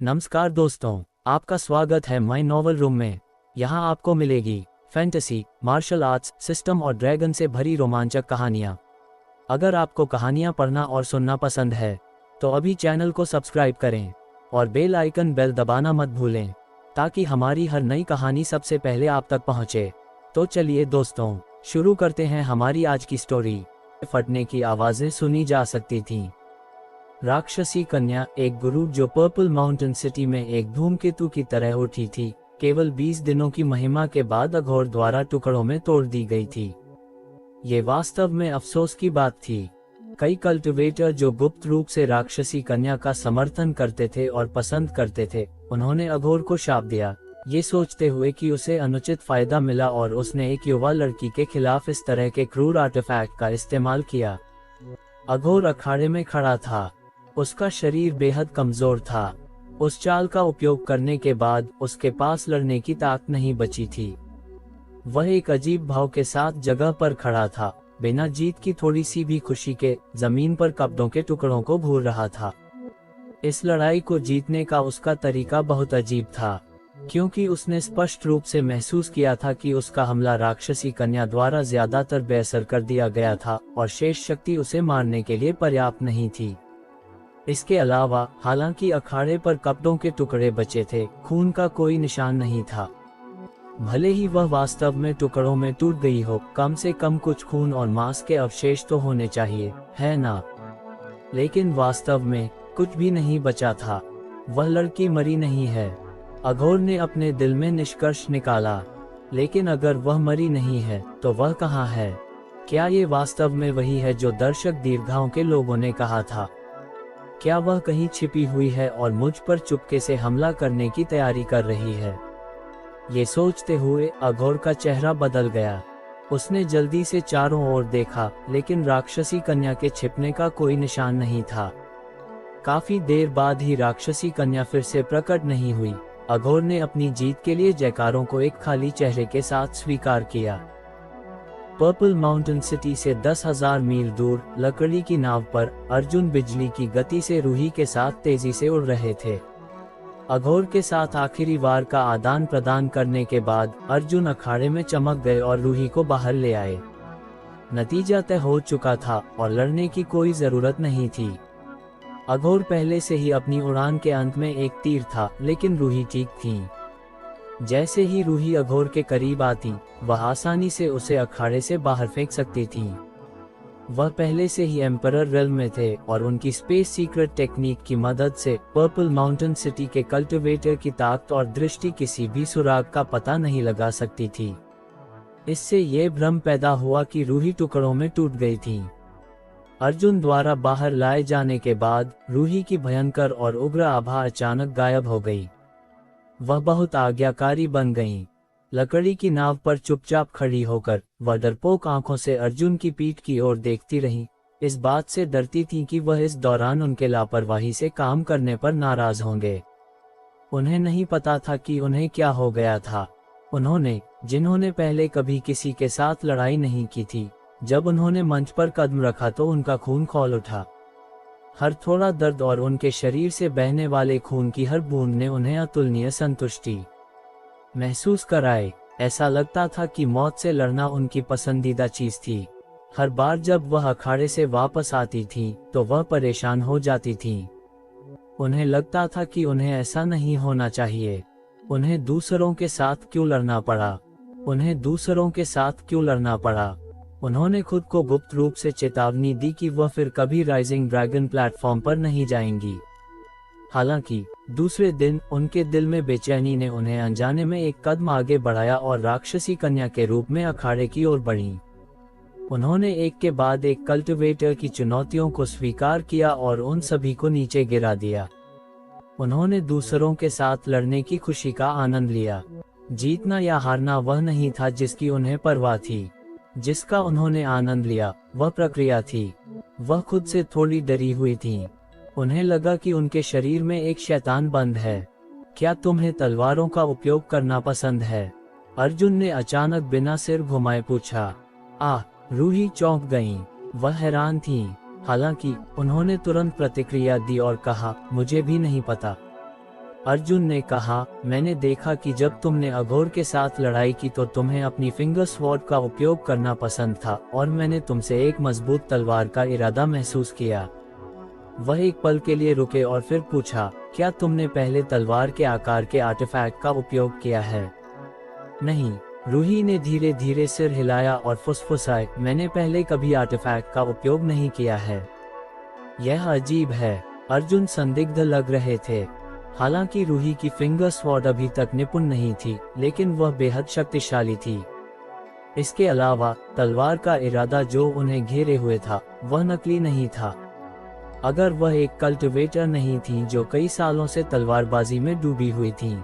नमस्कार दोस्तों, आपका स्वागत है माय नॉवल रूम में। यहाँ आपको मिलेगी फैंटेसी, मार्शल आर्ट्स, सिस्टम और ड्रैगन से भरी रोमांचक कहानियाँ। अगर आपको कहानियाँ पढ़ना और सुनना पसंद है तो अभी चैनल को सब्सक्राइब करें और बेल आइकन बेल दबाना मत भूलें ताकि हमारी हर नई कहानी सबसे पहले आप तक पहुँचे। तो चलिए दोस्तों, शुरू करते हैं हमारी आज की स्टोरी। फटने की आवाज़ें सुनी जा सकती थीं। राक्षसी कन्या, एक गुरु जो पर्पल माउंटेन सिटी में एक धूमकेतु की तरह उठी थी, केवल 20 दिनों की महिमा के बाद अघोर द्वारा टुकड़ों में तोड़ दी गई थी। ये वास्तव में अफसोस की बात थी। कई कल्टिवेटर जो गुप्त रूप से राक्षसी कन्या का समर्थन करते थे और पसंद करते थे, उन्होंने अघोर को शाप दिया, ये सोचते हुए कि उसे अनुचित फायदा मिला और उसने एक युवा लड़की के खिलाफ इस तरह के क्रूर आर्टिफैक्ट का इस्तेमाल किया। अघोर अखाड़े में खड़ा था। उसका शरीर बेहद कमजोर था। उस चाल का उपयोग करने के बाद उसके पास लड़ने की ताकत नहीं बची थी। वह एक अजीब भाव के साथ जगह पर खड़ा था, बिना जीत की थोड़ी सी भी खुशी के जमीन पर कपड़ों के टुकड़ों को भूल रहा था। इस लड़ाई को जीतने का उसका तरीका बहुत अजीब था, क्योंकि उसने स्पष्ट रूप से महसूस किया था कि उसका हमला राक्षसी कन्या द्वारा ज्यादातर बेअसर कर दिया गया था और शेष शक्ति उसे मारने के लिए पर्याप्त नहीं थी। इसके अलावा, हालांकि अखाड़े पर कपड़ों के टुकड़े बचे थे, खून का कोई निशान नहीं था। भले ही वह वास्तव में टुकड़ों में टूट गई हो, कम से कम कुछ खून और मांस के अवशेष तो होने चाहिए, है ना? लेकिन वास्तव में कुछ भी नहीं बचा था। वह लड़की मरी नहीं है, अघोर ने अपने दिल में निष्कर्ष निकाला। लेकिन अगर वह मरी नहीं है तो वह कहाँ है? क्या ये वास्तव में वही है जो दर्शक दीर्घाओं के लोगों ने कहा था? क्या वह कहीं छिपी हुई है और मुझ पर चुपके से हमला करने की तैयारी कर रही है? ये सोचते हुए अघोर का चेहरा बदल गया। उसने जल्दी से चारों ओर देखा, लेकिन राक्षसी कन्या के छिपने का कोई निशान नहीं था। काफी देर बाद ही राक्षसी कन्या फिर से प्रकट नहीं हुई। अघोर ने अपनी जीत के लिए जयकारों को एक खाली चेहरे के साथ स्वीकार किया। पर्पल माउंटेन सिटी से 10,000 मील दूर लकड़ी की नाव पर अर्जुन बिजली की गति से रूही के साथ तेजी से उड़ रहे थे। अघोर के साथ आखिरी वार का आदान प्रदान करने के बाद अर्जुन अखाड़े में चमक गए और रूही को बाहर ले आए। नतीजा तय हो चुका था और लड़ने की कोई जरूरत नहीं थी। अघोर पहले से ही अपनी उड़ान के अंत में एक तीर था, लेकिन रूही ठीक थी। जैसे ही रूही अघोर के करीब आती, वह आसानी से उसे अखाड़े से बाहर फेंक सकती थी। वह पहले से ही एम्परर रेल्म में थे और उनकी स्पेस सीक्रेट टेक्निक की मदद से पर्पल माउंटेन सिटी के कल्टिवेटर की ताकत और दृष्टि किसी भी सुराग का पता नहीं लगा सकती थी। इससे ये भ्रम पैदा हुआ कि रूही टुकड़ों में टूट गई थी। अर्जुन द्वारा बाहर लाए जाने के बाद रूही की भयंकर और उग्र आभा अचानक गायब हो गई। वह बहुत आज्ञाकारी बन गईं। लकड़ी की नाव पर चुपचाप खड़ी होकर वह डरपोक आंखों से अर्जुन की पीठ की ओर देखती रहीं। इस बात से डरती थीं कि वह इस दौरान उनके लापरवाही से काम करने पर नाराज होंगे। उन्हें नहीं पता था कि उन्हें क्या हो गया था। उन्होंने, जिन्होंने पहले कभी किसी के साथ लड़ाई नहीं की थी, जब उन्होंने मंच पर कदम रखा तो उनका खून खौल उठा। हर थोड़ा दर्द और उनके शरीर से बहने वाले खून की हर बूंद ने उन्हें अतुलनीय संतुष्टि महसूस कराए। ऐसा लगता था कि मौत से लड़ना उनकी पसंदीदा चीज थी। हर बार जब वह अखाड़े से वापस आती थीं, तो वह परेशान हो जाती थीं। उन्हें लगता था कि उन्हें ऐसा नहीं होना चाहिए। उन्हें दूसरों के साथ क्यों लड़ना पड़ा? उन्हें दूसरों के साथ क्यों लड़ना पड़ा? उन्होंने खुद को गुप्त रूप से चेतावनी दी कि वह फिर कभी राइजिंग ड्रैगन प्लेटफॉर्म पर नहीं जाएंगी। हालांकि दूसरे दिन उनके दिल में बेचैनी ने उन्हें अनजाने में एक कदम आगे बढ़ाया और राक्षसी कन्या के रूप में अखाड़े की ओर बढ़ी। उन्होंने एक के बाद एक कल्टिवेटर की चुनौतियों को स्वीकार किया और उन सभी को नीचे गिरा दिया। उन्होंने दूसरों के साथ लड़ने की खुशी का आनंद लिया। जीतना या हारना वह नहीं था जिसकी उन्हें परवाह थी। जिसका उन्होंने आनंद लिया वह प्रक्रिया थी। वह खुद से थोड़ी डरी हुई थीं। उन्हें लगा कि उनके शरीर में एक शैतान बंद है। क्या तुम्हें तलवारों का उपयोग करना पसंद है? अर्जुन ने अचानक बिना सिर घुमाए पूछा। रूही चौंक गईं। वह हैरान थीं। हालांकि उन्होंने तुरंत प्रतिक्रिया दी और कहा, मुझे भी नहीं पता। अर्जुन ने कहा, मैंने देखा कि जब तुमने अघोर के साथ लड़ाई की तो तुम्हें अपनी फिंगर स्वॉर्ड का उपयोग करना पसंद था और मैंने तुमसे एक मजबूत तलवार का इरादा महसूस किया। वह एक पल के लिए रुके और फिर पूछा, क्या तुमने पहले तलवार के आकार के आर्टिफैक्ट का उपयोग किया है? नहीं, रूही ने धीरे धीरे सिर हिलाया और फुसफुसाए, मैंने पहले कभी आर्टिफैक्ट का उपयोग नहीं किया है। यह अजीब है। अर्जुन संदिग्ध लग रहे थे। हालांकि रूही की फिंगर स्वॉर्ड अभी तक निपुण नहीं थी, लेकिन वह बेहद शक्तिशाली थी। इसके अलावा तलवार का इरादा जो उन्हें घेरे हुए था, वह नकली नहीं था। अगर वह एक कल्टिवेटर नहीं थी जो कई सालों से तलवारबाजी में डूबी हुई थी,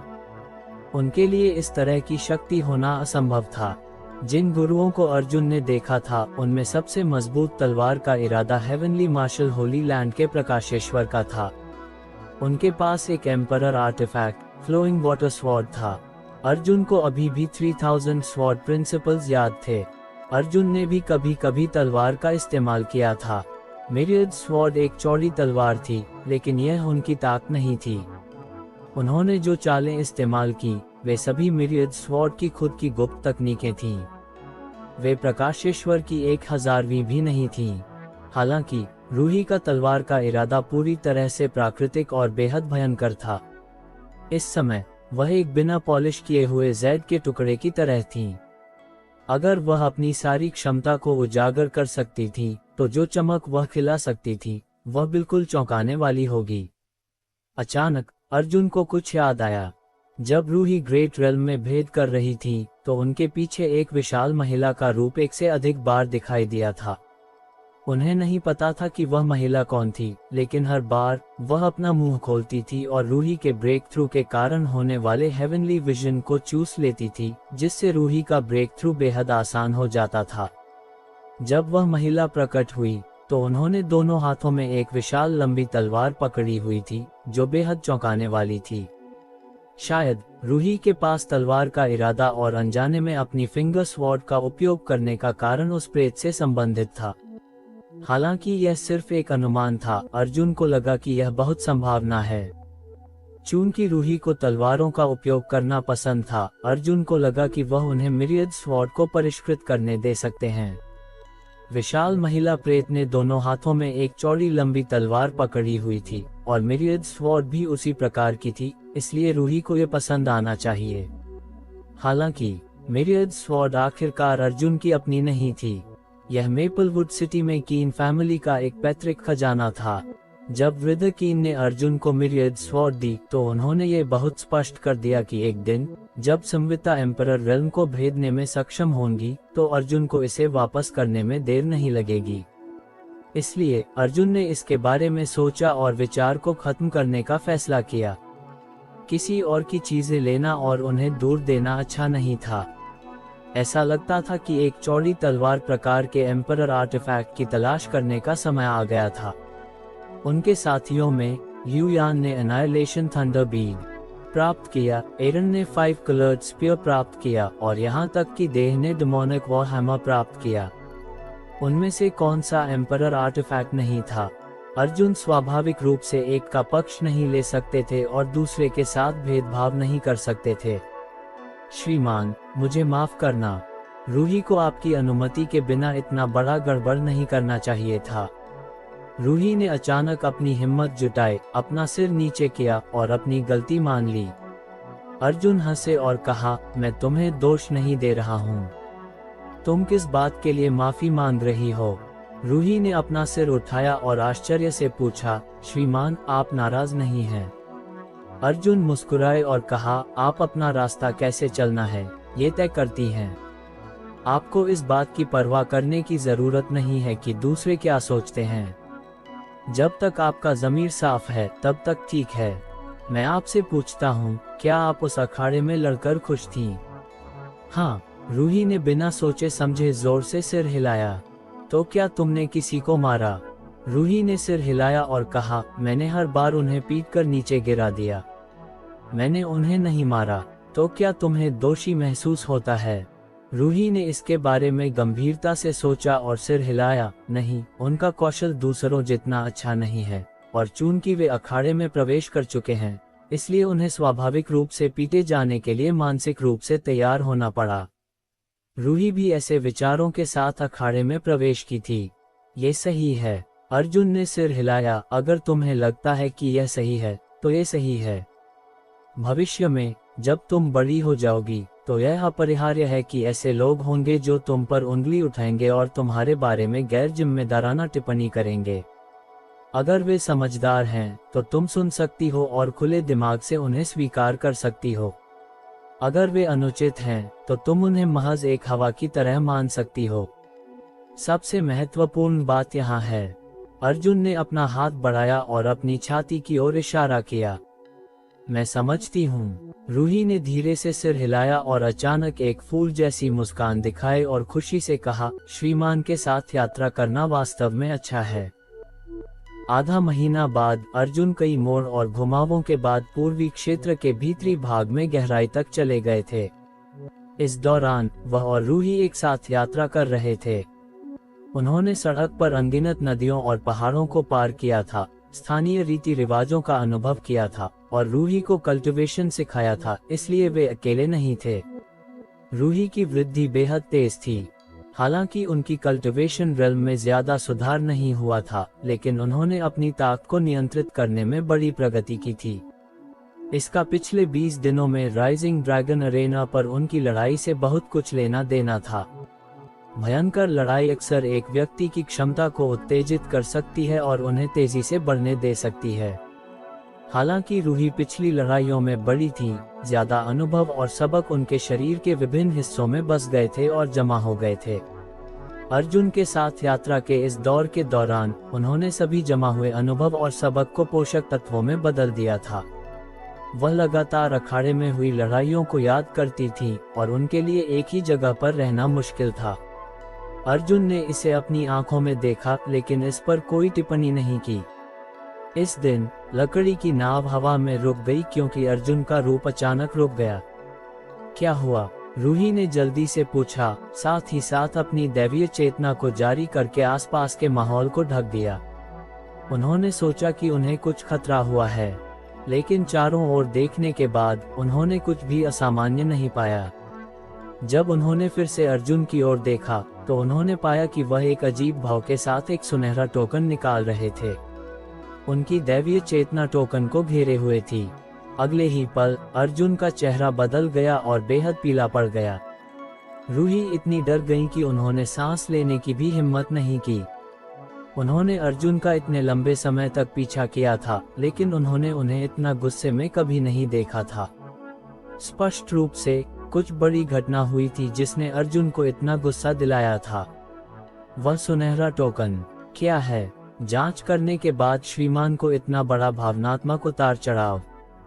उनके लिए इस तरह की शक्ति होना असंभव था। जिन गुरुओं को अर्जुन ने देखा था, उनमें सबसे मजबूत तलवार का इरादा हेवनली मार्शल होली लैंड के प्रकाशेश्वर का था। उनके पास एक emperor artifact flowing water sword था। अर्जुन को अभी भी 3000 स्वॉर्ड प्रिंसिपल्स याद थे। अर्जुन ने भी कभी कभी तलवार का इस्तेमाल किया था। मिरियड स्वॉर्ड एक चौड़ी तलवार थी, लेकिन यह उनकी ताकत नहीं थी। उन्होंने जो चालें इस्तेमाल की, वे सभी मिरियड स्वॉर्ड की खुद की गुप्त तकनीकें थीं। वे प्रकाशेश्वर की 1000वीं भी नहीं थीं। हालांकि रूही का तलवार का इरादा पूरी तरह से प्राकृतिक और बेहद भयंकर था। इस समय वह एक बिना पॉलिश किए हुए जैड के टुकड़े की तरह थी। अगर वह अपनी सारी क्षमता को उजागर कर सकती थी, तो जो चमक वह खिला सकती थी, वह बिल्कुल चौंकाने वाली होगी। अचानक अर्जुन को कुछ याद आया। जब रूही ग्रेट रेल्म में भेद कर रही थी, तो उनके पीछे एक विशाल महिला का रूप एक से अधिक बार दिखाई दिया था। उन्हें नहीं पता था कि वह महिला कौन थी, लेकिन हर बार वह अपना मुंह खोलती थी और रूही के ब्रेक थ्रू के कारण होने वाले हेवनली विजन को चूस लेती थी, जिससे रूही का ब्रेक थ्रू बेहद आसान हो जाता था। जब वह महिला प्रकट हुई, तो उन्होंने दोनों हाथों में एक विशाल लंबी तलवार पकड़ी हुई थी, जो बेहद चौंकाने वाली थी। शायद रूही के पास तलवार का इरादा और अनजाने में अपनी फिंगर स्वॉर्ड का उपयोग करने का कारण उस प्रेत से संबंधित था। हालांकि यह सिर्फ एक अनुमान था, अर्जुन को लगा कि यह बहुत संभावना है। चूंकि रूही को तलवारों का उपयोग करना पसंद था, अर्जुन को लगा कि वह उन्हें मिरियड स्वॉर्ड को परिष्कृत करने दे सकते हैं। विशाल महिला प्रेत ने दोनों हाथों में एक चौड़ी लंबी तलवार पकड़ी हुई थी, और मिरियड स्वॉर्ड भी उसी प्रकार की थी, इसलिए रूही को यह पसंद आना चाहिए। हालांकि मिरियड स्वॉर्ड आखिरकार अर्जुन की अपनी नहीं थी। यह मेपलवुड सिटी में कीन फैमिली का एक पैतृक खजाना था। जब वृद्ध कीन ने अर्जुन को मिरियड स्वॉर्ड दी, तो उन्होंने ये बहुत स्पष्ट कर दिया कि एक दिन जब संविता एम्परर रेल्म को भेदने में सक्षम होंगी, तो अर्जुन को इसे वापस करने में देर नहीं लगेगी। इसलिए अर्जुन ने इसके बारे में सोचा और विचार को खत्म करने का फैसला किया। किसी और की चीजें लेना और उन्हें दूर देना अच्छा नहीं था। ऐसा लगता था कि एक चौड़ी तलवार प्रकार के एम्परर आर्टिफैक्ट की तलाश करने का समय आ गया था। उनके साथियों में लियू यान ने एनाइलेशन थंडर बीड प्राप्त किया, एरन ने 5 कलर्ड स्पीयर प्राप्त किया, और यहाँ तक कि देह ने डेमोनिक वॉर हैमर प्राप्त किया। उनमें से कौन सा एम्परर आर्टिफैक्ट नहीं था? अर्जुन स्वाभाविक रूप से एक का पक्ष नहीं ले सकते थे और दूसरे के साथ भेदभाव नहीं कर सकते थे। श्रीमान, मुझे माफ करना। रूही को आपकी अनुमति के बिना इतना बड़ा गड़बड़ नहीं करना चाहिए था। रूही ने अचानक अपनी हिम्मत जुटाई, अपना सिर नीचे किया और अपनी गलती मान ली। अर्जुन हंसे और कहा, मैं तुम्हें दोष नहीं दे रहा हूँ। तुम किस बात के लिए माफी मांग रही हो? रूही ने अपना सिर उठाया और आश्चर्य से पूछा, श्रीमान, आप नाराज नहीं हैं? अर्जुन मुस्कुराए और कहा, आप अपना रास्ता कैसे चलना है, ये तय करती हैं। आपको इस बात की परवाह करने की जरूरत नहीं है कि दूसरे क्या सोचते हैं। जब तक आपका ज़मीर साफ है, तब तक ठीक है। मैं आपसे पूछता हूँ, क्या आप उस अखाड़े में लड़कर खुश थीं? हाँ, रूही ने बिना सोचे समझे जोर से सिर हिलाया। तो क्या तुमने किसी को मारा? रूही ने सिर हिलाया और कहा, मैंने हर बार उन्हें पीट कर नीचे गिरा दिया। मैंने उन्हें नहीं मारा। तो क्या तुम्हें दोषी महसूस होता है? रूही ने इसके बारे में गंभीरता से सोचा और सिर हिलाया। नहीं, उनका कौशल दूसरों जितना अच्छा नहीं है, और चूंकि वे अखाड़े में प्रवेश कर चुके हैं, इसलिए उन्हें स्वाभाविक रूप से पीटे जाने के लिए मानसिक रूप से तैयार होना पड़ा। रूही भी ऐसे विचारों के साथ अखाड़े में प्रवेश की थी। ये सही है। अर्जुन ने सिर हिलाया। अगर तुम्हें लगता है कि यह सही है तो ये सही है। भविष्य में जब तुम बड़ी हो जाओगी तो यह अपरिहार्य है कि ऐसे लोग होंगे जो तुम पर उंगली उठाएंगे और तुम्हारे बारे में गैर जिम्मेदाराना टिप्पणी करेंगे। अगर वे समझदार हैं तो तुम सुन सकती हो और खुले दिमाग से उन्हें स्वीकार कर सकती हो। अगर वे अनुचित हैं तो तुम उन्हें महज एक हवा की तरह मान सकती हो। सबसे महत्वपूर्ण बात यहाँ है। अर्जुन ने अपना हाथ बढ़ाया और अपनी छाती की ओर इशारा किया। मैं समझती हूँ। रूही ने धीरे से सिर हिलाया और अचानक एक फूल जैसी मुस्कान दिखाई और खुशी से कहा, श्रीमान के साथ यात्रा करना वास्तव में अच्छा है। आधा महीना बाद अर्जुन कई मोड़ और घुमावों के बाद पूर्वी क्षेत्र के भीतरी भाग में गहराई तक चले गए थे। इस दौरान वह और रूही एक साथ यात्रा कर रहे थे। उन्होंने सड़क पर अनगिनत नदियों और पहाड़ों को पार किया था, स्थानीय रीति रिवाजों का अनुभव किया था और रूही को कल्टीवेशन सिखाया था, इसलिए वे अकेले नहीं थे। रूही की वृद्धि बेहद तेज थी। हालांकि उनकी कल्टीवेशन रेल्म में ज्यादा सुधार नहीं हुआ था, लेकिन उन्होंने अपनी ताकत को नियंत्रित करने में बड़ी प्रगति की थी। इसका पिछले 20 दिनों में राइजिंग ड्रैगन अरेना पर उनकी लड़ाई से बहुत कुछ लेना देना था। भयंकर लड़ाई अक्सर एक व्यक्ति की क्षमता को उत्तेजित कर सकती है और उन्हें तेजी से बढ़ने दे सकती है। हालांकि रूही पिछली लड़ाइयों में बड़ी थी, ज्यादा अनुभव और सबक उनके शरीर के विभिन्न हिस्सों में बस गए थे और जमा हो गए थे। अर्जुन के साथ यात्रा के इस दौर के दौरान उन्होंने सभी जमा हुए अनुभव और सबक को पोषक तत्वों में बदल दिया था। वह लगातार अखाड़े में हुई लड़ाइयों को याद करती थी और उनके लिए एक ही जगह पर रहना मुश्किल था। अर्जुन ने इसे अपनी आंखों में देखा, लेकिन इस पर कोई टिप्पणी नहीं की। इस दिन लकड़ी की नाव हवा में रुक गई क्योंकि अर्जुन का रूप अचानक रुक गया। क्या हुआ? रूही ने जल्दी से पूछा, साथ ही साथ अपनी दैवीय चेतना को जारी करके आसपास के माहौल को ढक दिया। उन्होंने सोचा कि उन्हें कुछ खतरा हुआ है, लेकिन चारों ओर देखने के बाद उन्होंने कुछ भी असामान्य नहीं पाया। जब उन्होंने फिर से अर्जुन की ओर देखा तो उन्होंने पाया कि वह एक अजीब भाव के साथ एक सुनहरा टोकन निकाल रहे थे। उनकी दैवीय चेतना टोकन को घेरे हुए थी। अगले ही पल अर्जुन का चेहरा बदल गया और बेहद पीला पड़ गया। रूही इतनी डर गई कि उन्होंने सांस लेने की भी हिम्मत नहीं की। उन्होंने अर्जुन का इतने लंबे समय तक पीछा किया था, लेकिन उन्होंने उन्हें इतना गुस्से में कभी नहीं देखा था। स्पष्ट रूप से कुछ बड़ी घटना हुई थी जिसने अर्जुन को इतना गुस्सा दिलाया था। वह सुनहरा टोकन क्या है? जांच करने के बाद श्रीमान को इतना बड़ा भावनात्मक उतार चढ़ाव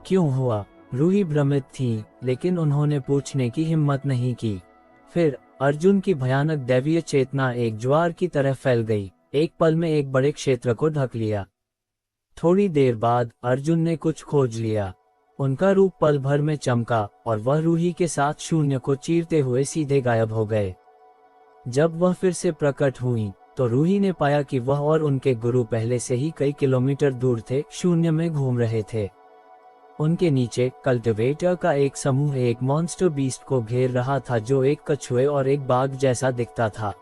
क्यों हुआ? रूही भ्रमित थी, लेकिन उन्होंने पूछने की हिम्मत नहीं की। फिर अर्जुन की भयानक दैवीय चेतना एक ज्वार की तरह फैल गई, एक पल में एक बड़े क्षेत्र को ढक लिया। थोड़ी देर बाद अर्जुन ने कुछ खोज लिया। उनका रूप पल भर में चमका और वह रूही के साथ शून्य को चीरते हुए सीधे गायब हो गए। जब वह फिर से प्रकट हुई तो रूही ने पाया कि वह और उनके गुरु पहले से ही कई किलोमीटर दूर थे, शून्य में घूम रहे थे। उनके नीचे कल्टिवेटर का एक समूह एक मॉन्स्टर बीस्ट को घेर रहा था जो एक कछुए और एक बाघ जैसा दिखता था।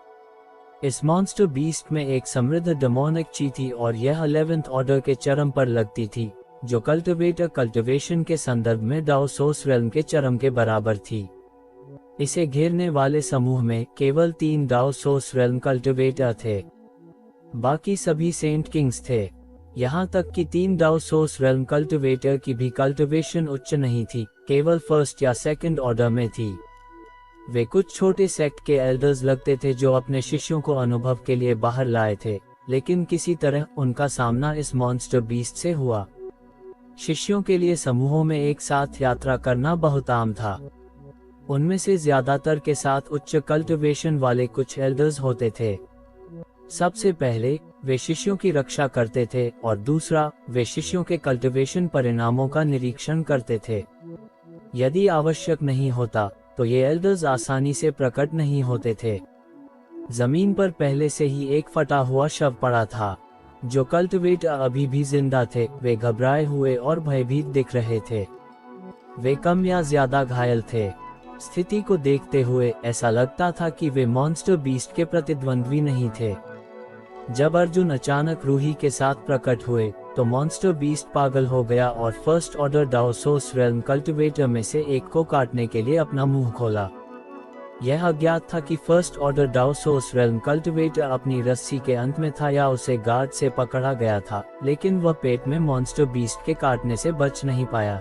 इस मॉन्स्टर बीस्ट में एक समृद्ध डेमोनिक ची थी और यह 11th ऑर्डर के चरम पर लगती थी, जो कल्टिवेटर कल्टिवेशन के संदर्भ में डाओसोस रेल्म के चरम के बराबर थी। इसे घेरने वाले समूह में केवल 3 डाओसोस रेल्म कल्टिवेटर थे, बाकी सभी सेंट किंग्स थे। यहाँ तक कि 3 डाओसोस रेल्म कल्टिवेटर की भी कल्टिवेशन उच्च नहीं थी, केवल फर्स्ट या सेकंड ऑर्डर में थी। वे कुछ छोटे सेक्ट के एल्डर्स लगते थे जो अपने शिष्यों को अनुभव के लिए बाहर लाए थे, लेकिन किसी तरह उनका सामना इस मॉन्स्टर बीस्ट से हुआ। शिष्यों के लिए समूहों में एक साथ यात्रा करना बहुत आम था। उनमें से ज्यादातर के साथ उच्च कल्टिवेशन वाले कुछ एल्डर्स होते थे। सबसे पहले वे शिष्यों की रक्षा करते थे और दूसरा वे शिष्यों के कल्टिवेशन परिणामों का निरीक्षण करते थे। यदि आवश्यक नहीं होता तो ये एल्डर्स आसानी से प्रकट नहीं होते थे। जमीन पर पहले से ही एक फटा हुआ शव पड़ा था, जो कल्टिवेटर अभी भी जिंदा थे, वे घबराए हुए और भयभीत दिख रहे थे। वे कम या ज्यादा घायल थे। स्थिति को देखते हुए ऐसा लगता था कि वे मॉन्स्टर बीस्ट के प्रतिद्वंद्वी नहीं थे। जब अर्जुन अचानक रूही के साथ प्रकट हुए तो मॉन्स्टर बीस्ट पागल हो गया और फर्स्ट ऑर्डर डाओसोस रेल्म कल्टिवेटर में से एक को काटने के लिए अपना मुंह खोला। यह अज्ञात था कि फर्स्ट ऑर्डर डाओसोस रेल्म कल्टिवेटर अपनी रस्सी के अंत में था या उसे गार्ड से पकड़ा गया था, लेकिन वह पेट में मॉन्स्टर बीस्ट के काटने से बच नहीं पाया।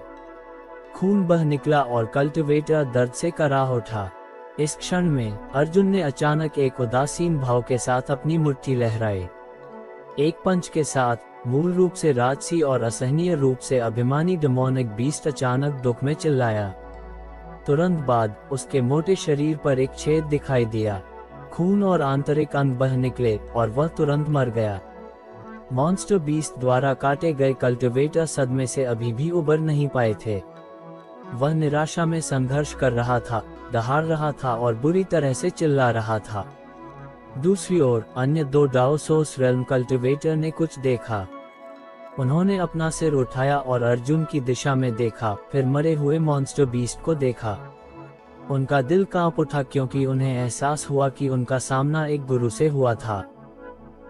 खून बह निकला और कल्टिवेटर दर्द से कराह उठा। इस क्षण में अर्जुन ने अचानक एक उदासीन भाव के साथ अपनी मुट्ठी लहराई। एक पंच के साथ मूल रूप से राजसी और असहनीय रूप से अभिमानी डेमोनिक बीस्ट अचानक दुख में चिल्लाया। तुरंत बाद उसके मोटे शरीर पर एक छेद दिखाई दिया। खून और आंतरिक अंग बह निकले और वह तुरंत मर गया। मॉन्स्टर बीस्ट द्वारा काटे गए कल्टिवेटर सदमे से अभी भी उबर नहीं पाए थे। वह निराशा में संघर्ष कर रहा था, दहाड़ रहा था और बुरी तरह से चिल्ला रहा था। दूसरी ओर अन्य दो डाओसोस रेल्म कल्टिवेटर ने कुछ देखा। उन्होंने अपना सिर उठाया और अर्जुन की दिशा में देखा, फिर मरे हुए मॉन्स्टर बीस्ट को देखा। उनका दिल कांप उठा क्योंकि उन्हें एहसास हुआ कि उनका सामना एक गुरु से हुआ था।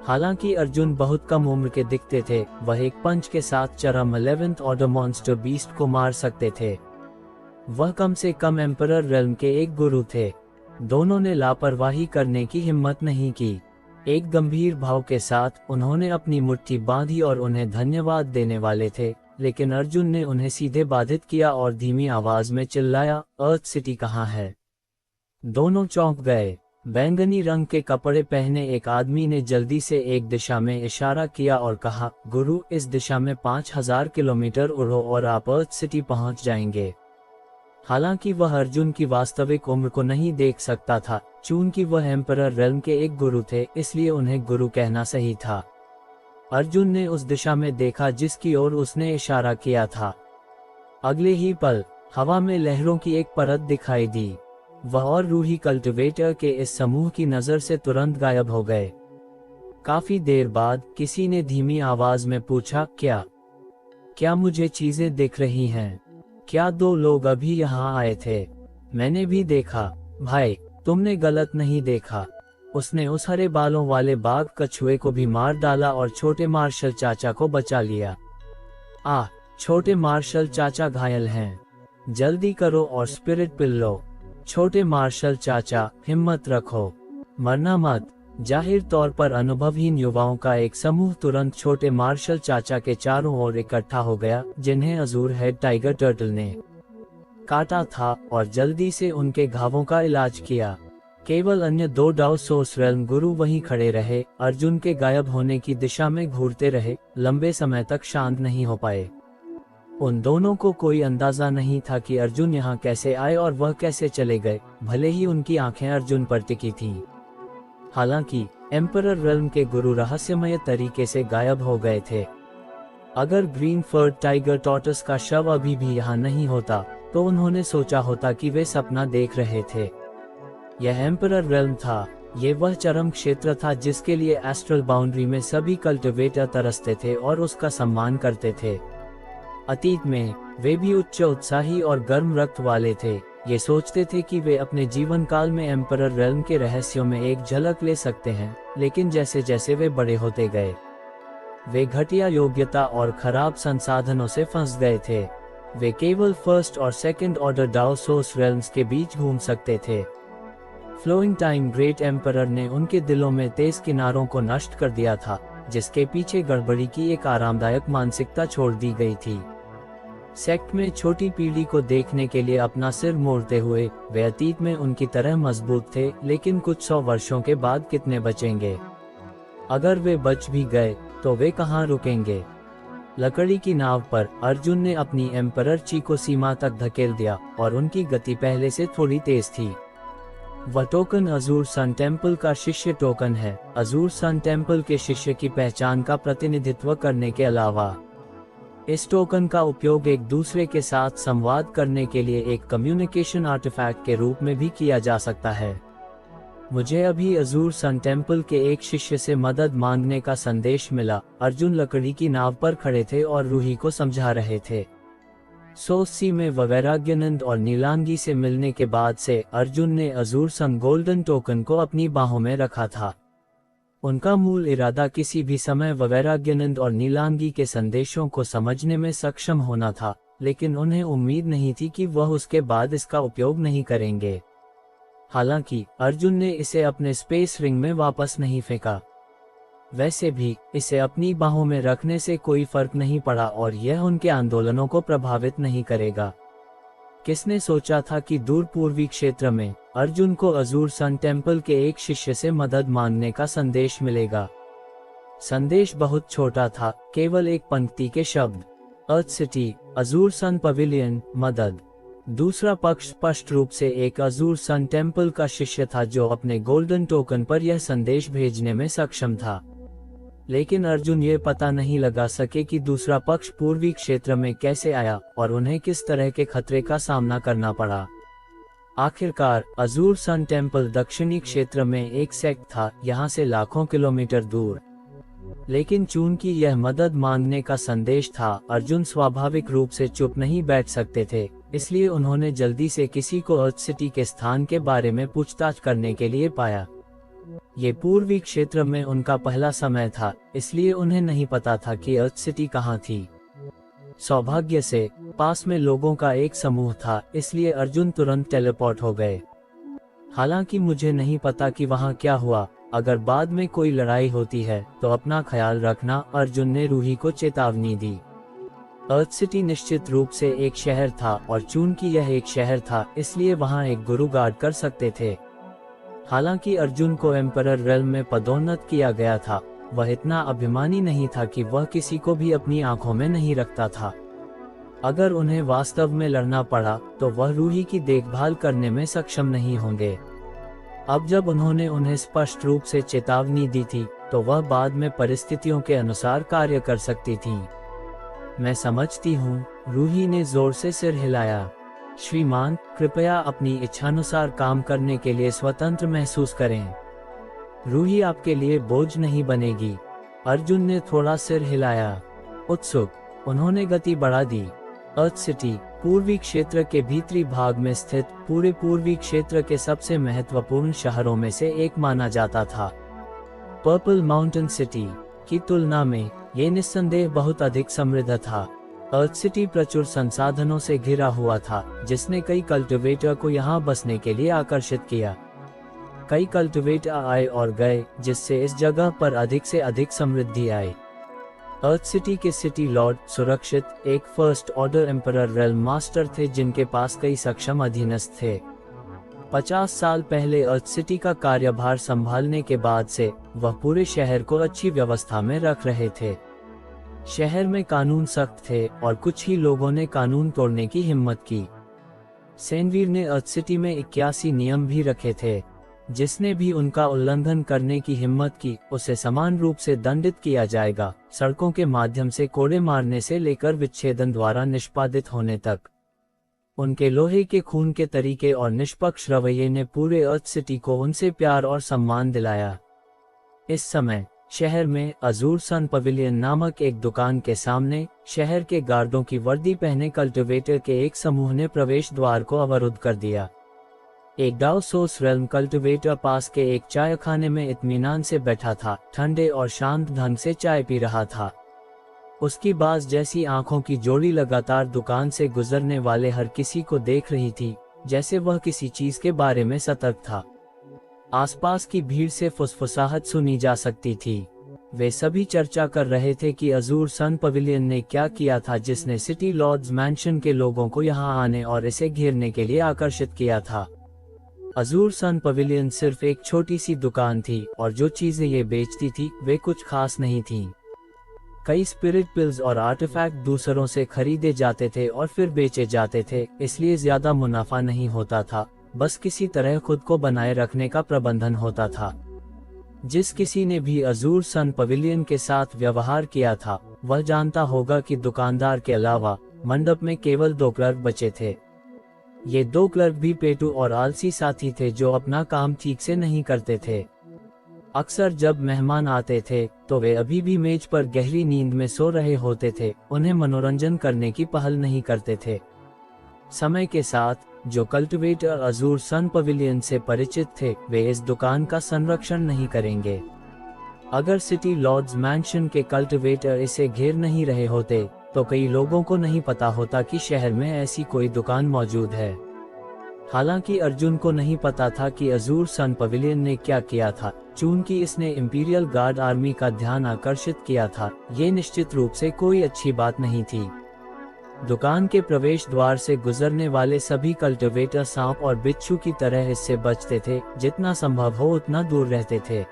हालांकि अर्जुन बहुत कम उम्र के दिखते थे, वह एक पंच के साथ चरम 11th ऑर्डर मॉन्स्टर बीस्ट को मार सकते थे। वह कम से कम एम्परर रेल्म के एक गुरु थे। दोनों ने लापरवाही करने की हिम्मत नहीं की। एक गंभीर भाव के साथ उन्होंने अपनी मुट्ठी बांधी और उन्हें धन्यवाद देने वाले थे, लेकिन अर्जुन ने उन्हें सीधे बाधित किया और धीमी आवाज में चिल्लाया, अर्थ सिटी कहाँ है? दोनों चौंक गए। बैंगनी रंग के कपड़े पहने एक आदमी ने जल्दी से एक दिशा में इशारा किया और कहा, गुरु, इस दिशा में 5000 किलोमीटर उड़ो और आप अर्थ सिटी पहुंच जाएंगे। हालांकि वह अर्जुन की वास्तविक उम्र को नहीं देख सकता था, चूंकि वह एम्परर रेल्म के एक गुरु थे, इसलिए उन्हें गुरु कहना सही था। अर्जुन ने उस दिशा में देखा जिसकी ओर उसने इशारा किया था। अगले ही पल हवा में लहरों की एक परत दिखाई दी। वह और रूही कल्टिवेटर के इस समूह की नजर से तुरंत गायब हो गए। काफी देर बाद किसी ने धीमी आवाज में पूछा, क्या मुझे चीजें दिख रही हैं? क्या दो लोग अभी यहाँ आए थे? मैंने भी देखा। भाई, तुमने गलत नहीं देखा। उसने उस हरे बालों वाले बाघ कछुए को भी मार डाला और छोटे मार्शल चाचा को बचा लिया। छोटे मार्शल चाचा घायल हैं। जल्दी करो और स्पिरिट पिल लो। छोटे मार्शल चाचा, हिम्मत रखो, मरना मत। जाहिर तौर पर अनुभवहीन युवाओं का एक समूह तुरंत छोटे मार्शल चाचा के चारों ओर इकट्ठा हो गया, जिन्हें अजूर हेड टाइगर टर्टल ने काटा था, और जल्दी से उनके घावों का इलाज किया। केवल अन्य दो डाओसोस रेल्म गुरु वहीं खड़े रहे, अर्जुन के गायब होने की दिशा में घूरते रहे, लंबे समय तक शांत नहीं हो पाए। उन दोनों को कोई अंदाजा नहीं था कि अर्जुन यहाँ कैसे आए और वह कैसे चले गए, भले ही उनकी आंखें अर्जुन पर टिकी थीं। हालांकि एम्परर रेल्म के गुरु रहस्यमय तरीके से गायब हो गए थे। अगर ग्रीन फर्ड टाइगर टॉर्टस का शव अभी भी यहाँ नहीं होता, तो उन्होंने सोचा होता कि वे सपना देख रहे थे। यह एम्परर रेल्म था। ये वह चरम क्षेत्र था जिसके लिए एस्ट्रल बाउंड्री में सभी कल्टिवेटर तरसते थे और उसका सम्मान करते थे। अतीत में वे भी उच्च उत्साही और गर्म रक्त वाले थे। ये सोचते थे कि वे अपने जीवन काल में एम्परर रेल्म के रहस्यों में एक झलक ले सकते हैं, लेकिन जैसे जैसे वे बड़े होते गए, वे घटिया योग्यता और खराब संसाधनों से फंस गए थे। वे केवल फर्स्ट और सेकंड ऑर्डर डाओसोस रेल्म्स के बीच घूम सकते थे। फ्लोइंग टाइम ग्रेट एम्परर ने उनके दिलों में तेज किनारों को नष्ट कर दिया था, जिसके पीछे गड़बड़ी की एक आरामदायक मानसिकता छोड़ दी गई थी। सेक्ट में छोटी पीढ़ी को देखने के लिए अपना सिर मोड़ते हुए वे अतीत में उनकी तरह मजबूत थे, लेकिन कुछ 100 वर्षों के बाद कितने बचेंगे? अगर वे बच भी गए तो वे कहाँ रुकेंगे? लकड़ी की नाव पर अर्जुन ने अपनी एम्परर ची को सीमा तक धकेल दिया और उनकी गति पहले से थोड़ी तेज थी। वह टोकन अजूर सन टेम्पल का शिष्य टोकन है। अजूर सन टेम्पल के शिष्य की पहचान का प्रतिनिधित्व करने के अलावा इस टोकन का उपयोग एक दूसरे के साथ संवाद करने के लिए एक कम्युनिकेशन आर्टिफैक्ट के रूप में भी किया जा सकता है। मुझे अभी अजूर सन टेम्पल के एक शिष्य से मदद मांगने का संदेश मिला। अर्जुन लकड़ी की नाव पर खड़े थे और रूही को समझा रहे थे। सोसी में वैराग्यानंद और नीलांगी से मिलने के बाद से अर्जुन ने अजूर सन गोल्डन टोकन को अपनी बाहों में रखा था। उनका मूल इरादा किसी भी समय वैराग्यानंद और नीलांगी के संदेशों को समझने में सक्षम होना था, लेकिन उन्हें उम्मीद नहीं थी कि वह उसके बाद इसका उपयोग नहीं करेंगे। हालांकि अर्जुन ने इसे अपने स्पेस रिंग में वापस नहीं फेंका। वैसे भी इसे अपनी बाहों में रखने से कोई फर्क नहीं पड़ा और यह उनके आंदोलनों को प्रभावित नहीं करेगा। किसने सोचा था कि दूर पूर्वी क्षेत्र में अर्जुन को अजूर सन टेम्पल के एक शिष्य से मदद मांगने का संदेश मिलेगा। संदेश बहुत छोटा था, केवल एक पंक्ति के शब्द, अर्थ सिटी, अजूर सन पवेलियन, मदद। दूसरा पक्ष स्पष्ट रूप से एक अजूर सन टेम्पल का शिष्य था जो अपने गोल्डन टोकन पर यह संदेश भेजने में सक्षम था। लेकिन अर्जुन ये पता नहीं लगा सके कि दूसरा पक्ष पूर्वी क्षेत्र में कैसे आया और उन्हें किस तरह के खतरे का सामना करना पड़ा। आखिरकार अजूर सन टेम्पल दक्षिणी क्षेत्र में एक सेक्ट था, यहाँ से लाखों किलोमीटर दूर। लेकिन चूंकि यह मदद मांगने का संदेश था, अर्जुन स्वाभाविक रूप से चुप नहीं बैठ सकते थे, इसलिए उन्होंने जल्दी से किसी को अर्थ सिटी के स्थान के बारे में पूछताछ करने के लिए पाया। ये पूर्वी क्षेत्र में उनका पहला समय था, इसलिए उन्हें नहीं पता था कि अर्थ सिटी कहाँ थी। सौभाग्य से पास में लोगों का एक समूह था, इसलिए अर्जुन तुरंत टेलीपोर्ट हो गए। हालांकि मुझे नहीं पता कि वहाँ क्या हुआ। अगर बाद में कोई लड़ाई होती है तो अपना ख्याल रखना, अर्जुन ने रूही को चेतावनी दी। अर्थ सिटी निश्चित रूप से एक शहर था और चूंकि यह एक शहर था, इसलिए वहाँ एक गुरु गार्ड कर सकते थे। हालांकि अर्जुन को एम्परर रेल्म में पदोन्नत किया गया था, वह इतना अभिमानी नहीं था कि वह किसी को भी अपनी आंखों में नहीं रखता था। अगर उन्हें वास्तव में लड़ना पड़ा तो वह रूही की देखभाल करने में सक्षम नहीं होंगे। अब जब उन्होंने उन्हें स्पष्ट रूप से चेतावनी दी थी तो वह बाद में परिस्थितियों के अनुसार कार्य कर सकती थीं। मैं समझती हूँ, रूही ने जोर से सिर हिलाया। श्रीमान, कृपया अपनी इच्छानुसार काम करने के लिए स्वतंत्र महसूस करें। रूही आपके लिए बोझ नहीं बनेगी। अर्जुन ने थोड़ा सिर हिलाया। उत्सुक, उन्होंने गति बढ़ा दी। अर्थ सिटी पूर्वी क्षेत्र के भीतरी भाग में स्थित पूरे पूर्वी क्षेत्र के सबसे महत्वपूर्ण शहरों में से एक माना जाता था। पर्पल माउंटेन सिटी की तुलना में ये निस्संदेह बहुत अधिक समृद्ध था। अर्थ सिटी प्रचुर संसाधनों से घिरा हुआ था, जिसने कई कल्टिवेटर को यहाँ बसने के लिए आकर्षित किया। कई कल्टिवेटर आए और गए, जिससे इस जगह पर अधिक से अधिक समृद्धि आई। अर्थ सिटी के सिटी लॉर्ड सुरक्षित एक first order emperor realm master थे, जिनके पास कई सक्षम अधीनस्थ थे। 50 साल पहले अर्थ सिटी का कार्यभार संभालने के बाद से वह पूरे शहर को अच्छी व्यवस्था में रख रहे थे। शहर में कानून सख्त थे और कुछ ही लोगों ने कानून तोड़ने की हिम्मत की। सेनवीर ने अर्थ सिटी में 81 नियम भी रखे थे। जिसने भी उनका उल्लंघन करने की हिम्मत की, उसे समान रूप से दंडित किया जाएगा, सड़कों के माध्यम से कोड़े मारने से लेकर विच्छेदन द्वारा निष्पादित होने तक। उनके लोहे के खून के तरीके और निष्पक्ष रवैये ने पूरे अर्थ सिटी को उनसे प्यार और सम्मान दिलाया। इस समय शहर में अजूर सन पवेलियन नामक एक दुकान के सामने शहर के गार्डों की वर्दी पहने कल्टिवेटर के एक समूह ने प्रवेश द्वार को अवरुद्ध कर दिया। एक डाउसोस रेल्म कल्टिवेटर पास के एक चाय खाने में इत्मीनान से बैठा था, ठंडे और शांत ढंग से चाय पी रहा था। उसकी बाज जैसी आंखों की जोड़ी लगातार दुकान से गुजरने वाले हर किसी को देख रही थी, जैसे वह किसी चीज के बारे में सतर्क था। आसपास की भीड़ से फुसफुसाहट सुनी जा सकती थी। वे सभी चर्चा कर रहे थे कि अजूर सन पवेलियन ने क्या किया था, जिसने सिटी लॉर्ड्स मैंशन के लोगों को यहां आने और इसे घेरने के लिए आकर्षित किया था। अजूर सन पवेलियन सिर्फ एक छोटी सी दुकान थी और जो चीजें ये बेचती थी वे कुछ खास नहीं थीं। कई स्पिरिट पिल्स और आर्टिफैक्ट दूसरों से खरीदे जाते थे और फिर बेचे जाते थे, इसलिए ज्यादा मुनाफा नहीं होता था, बस किसी तरह खुद को बनाए रखने का प्रबंधन होता था। जिस किसी ने भी अजूर सन पवेलियन के साथ व्यवहार किया था, वह जानता होगा कि दुकानदार के अलावा मंडप में केवल 2 क्लर्क बचे थे। ये दो क्लर्क भी पेटू और आलसी साथी थे जो अपना काम ठीक से नहीं करते थे। अक्सर जब मेहमान आते थे तो वे अभी भी मेज पर गहरी नींद में सो रहे होते थे, उन्हें मनोरंजन करने की पहल नहीं करते थे। समय के साथ जो कल्टिवेटर अजूर सन पवेलियन से परिचित थे, वे इस दुकान का संरक्षण नहीं करेंगे। अगर सिटी लॉर्ड्स मैंशन के कल्टिवेटर इसे घेर नहीं रहे होते तो कई लोगों को नहीं पता होता कि शहर में ऐसी कोई दुकान मौजूद है। हालांकि अर्जुन को नहीं पता था कि अजूर सन पवेलियन ने क्या किया था। चूंकि इसने इंपीरियल गार्ड आर्मी का ध्यान आकर्षित किया था, ये निश्चित रूप से कोई अच्छी बात नहीं थी। दुकान के प्रवेश द्वार से गुजरने वाले सभी कल्टिवेटर सांप और बिच्छू की तरह इससे बचते थे, जितना संभव हो उतना दूर रहते थे।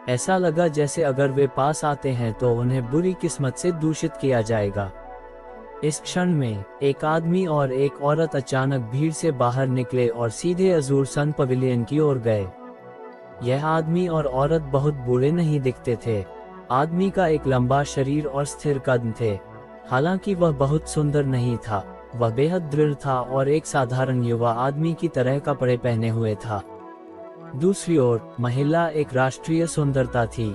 ऐसा लगा जैसे अगर वे पास आते हैं तो उन्हें बुरी किस्मत से दूषित किया जाएगा। इस क्षण में एक आदमी और एक औरत अचानक भीड़ से बाहर निकले और सीधे अजूर सन पवेलियन की ओर गए। यह आदमी और औरत बहुत बूढ़े नहीं दिखते थे। आदमी का एक लंबा शरीर और स्थिर कद थे। हालांकि वह बहुत सुंदर नहीं था, वह बेहद दृढ़ था और एक साधारण युवा आदमी की तरह कपड़े पहने हुए था। दूसरी ओर महिला एक राष्ट्रीय सुंदरता थी।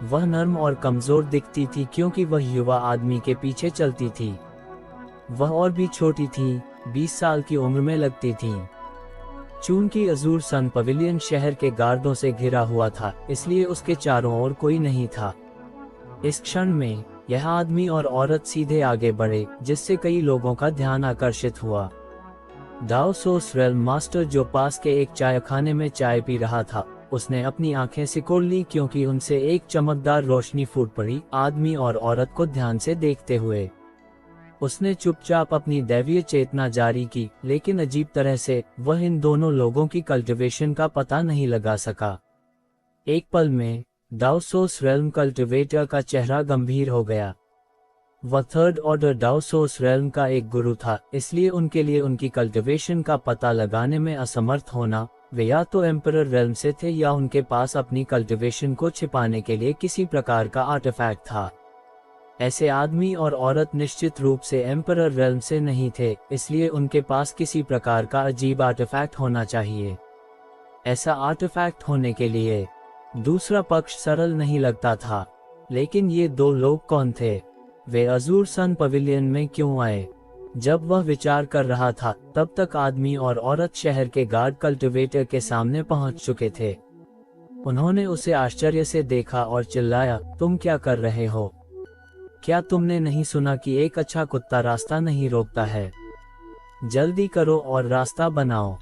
वह नर्म और कमजोर दिखती थी क्योंकि वह युवा आदमी के पीछे चलती थी। वह और भी छोटी थी, 20 साल की उम्र में लगती थी। चूंकि अजूर सन पवेलियन शहर के गार्डों से घिरा हुआ था, इसलिए उसके चारों ओर कोई नहीं था। इस क्षण में यह आदमी और औरत सीधे आगे बढ़े, जिससे कई लोगों का ध्यान आकर्षित हुआ। डाउसोस रेल्म मास्टर, जो पास के एक चायखाने में चाय पी रहा था, उसने अपनी आंखें सिकोड़ ली क्योंकि उनसे एक चमकदार रोशनी फूट पड़ी। आदमी और औरत को ध्यान से देखते हुए उसने चुपचाप अपनी दैवीय चेतना जारी की, लेकिन अजीब तरह से वह इन दोनों लोगों की कल्टिवेशन का पता नहीं लगा सका। एक पल में डाउसोस रेल्म कल्टिवेटर का चेहरा गंभीर हो गया। वह थर्ड ऑर्डर डाउसोस रेल्म का एक गुरु था, इसलिए उनके लिए उनकी कल्टिवेशन का पता लगाने में असमर्थ होना, वे या तो एम्परर रेल्म से थे या उनके पास अपनी कल्टिवेशन को छिपाने के लिए किसी प्रकार का आर्टिफैक्ट था। ऐसे आदमी और औरत निश्चित रूप से एम्परर रेल्म से नहीं थे, इसलिए उनके पास किसी प्रकार का अजीब आर्टिफैक्ट होना चाहिए। ऐसा आर्टिफैक्ट होने के लिए दूसरा पक्ष सरल नहीं लगता था। लेकिन ये दो लोग कौन थे? वे अजूर सन पवेलियन में क्यों आए? जब वह विचार कर रहा था, तब तक आदमी और औरत शहर के गार्ड कल्टिवेटर के सामने पहुंच चुके थे। उन्होंने उसे आश्चर्य से देखा और चिल्लाया, तुम क्या कर रहे हो? क्या तुमने नहीं सुना कि एक अच्छा कुत्ता रास्ता नहीं रोकता है? जल्दी करो और रास्ता बनाओ।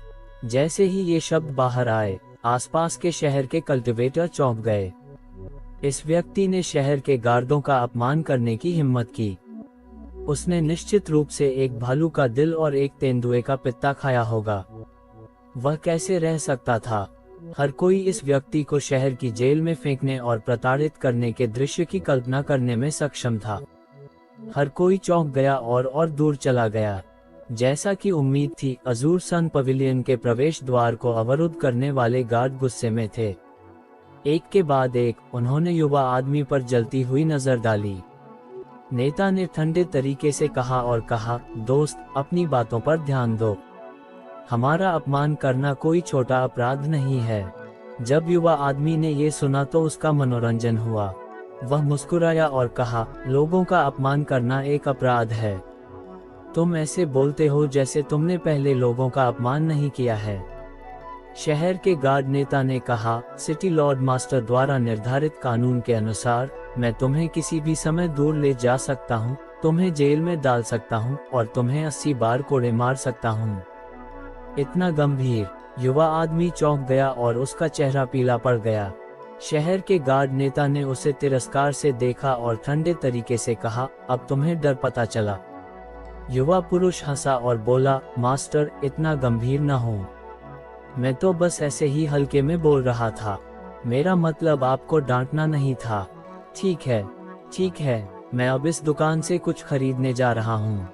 जैसे ही ये शब्द बाहर आए, आसपास के शहर के कल्टिवेटर चौंक गए। इस व्यक्ति ने शहर के गार्डों का अपमान करने की हिम्मत की। उसने निश्चित रूप से एक भालू का दिल और एक तेंदुए का पित्ता खाया होगा। वह कैसे रह सकता था? हर कोई इस व्यक्ति को शहर की जेल में फेंकने और प्रताड़ित करने के दृश्य की कल्पना करने में सक्षम था। हर कोई चौंक गया और दूर चला गया। जैसा कि उम्मीद थी, अजूर सन पवेलियन के प्रवेश द्वार को अवरुद्ध करने वाले गार्ड गुस्से में थे। एक के बाद एक उन्होंने युवा आदमी पर जलती हुई नजर डाली। नेता ने ठंडे तरीके से कहा, दोस्त, अपनी बातों पर ध्यान दो। हमारा अपमान करना कोई छोटा अपराध नहीं है। जब युवा आदमी ने ये सुना तो उसका मनोरंजन हुआ। वह मुस्कुराया और कहा, लोगों का अपमान करना एक अपराध है। तुम ऐसे बोलते हो जैसे तुमने पहले लोगों का अपमान नहीं किया है। शहर के गार्ड नेता ने कहा, सिटी लॉर्ड मास्टर द्वारा निर्धारित कानून के अनुसार मैं तुम्हें किसी भी समय दूर ले जा सकता हूँ, तुम्हें जेल में डाल सकता हूँ और तुम्हें 80 बार कोड़े मार सकता हूँ। इतना गंभीर? युवा आदमी चौंक गया और उसका चेहरा पीला पड़ गया। शहर के गार्ड नेता ने उसे तिरस्कार से देखा और ठंडे तरीके से कहा, अब तुम्हें डर पता चला। युवा पुरुष हंसा और बोला, मास्टर, इतना गंभीर न हो। मैं तो बस ऐसे ही हल्के में बोल रहा था। मेरा मतलब आपको डांटना नहीं था। ठीक है, मैं अब इस दुकान से कुछ खरीदने जा रहा हूँ।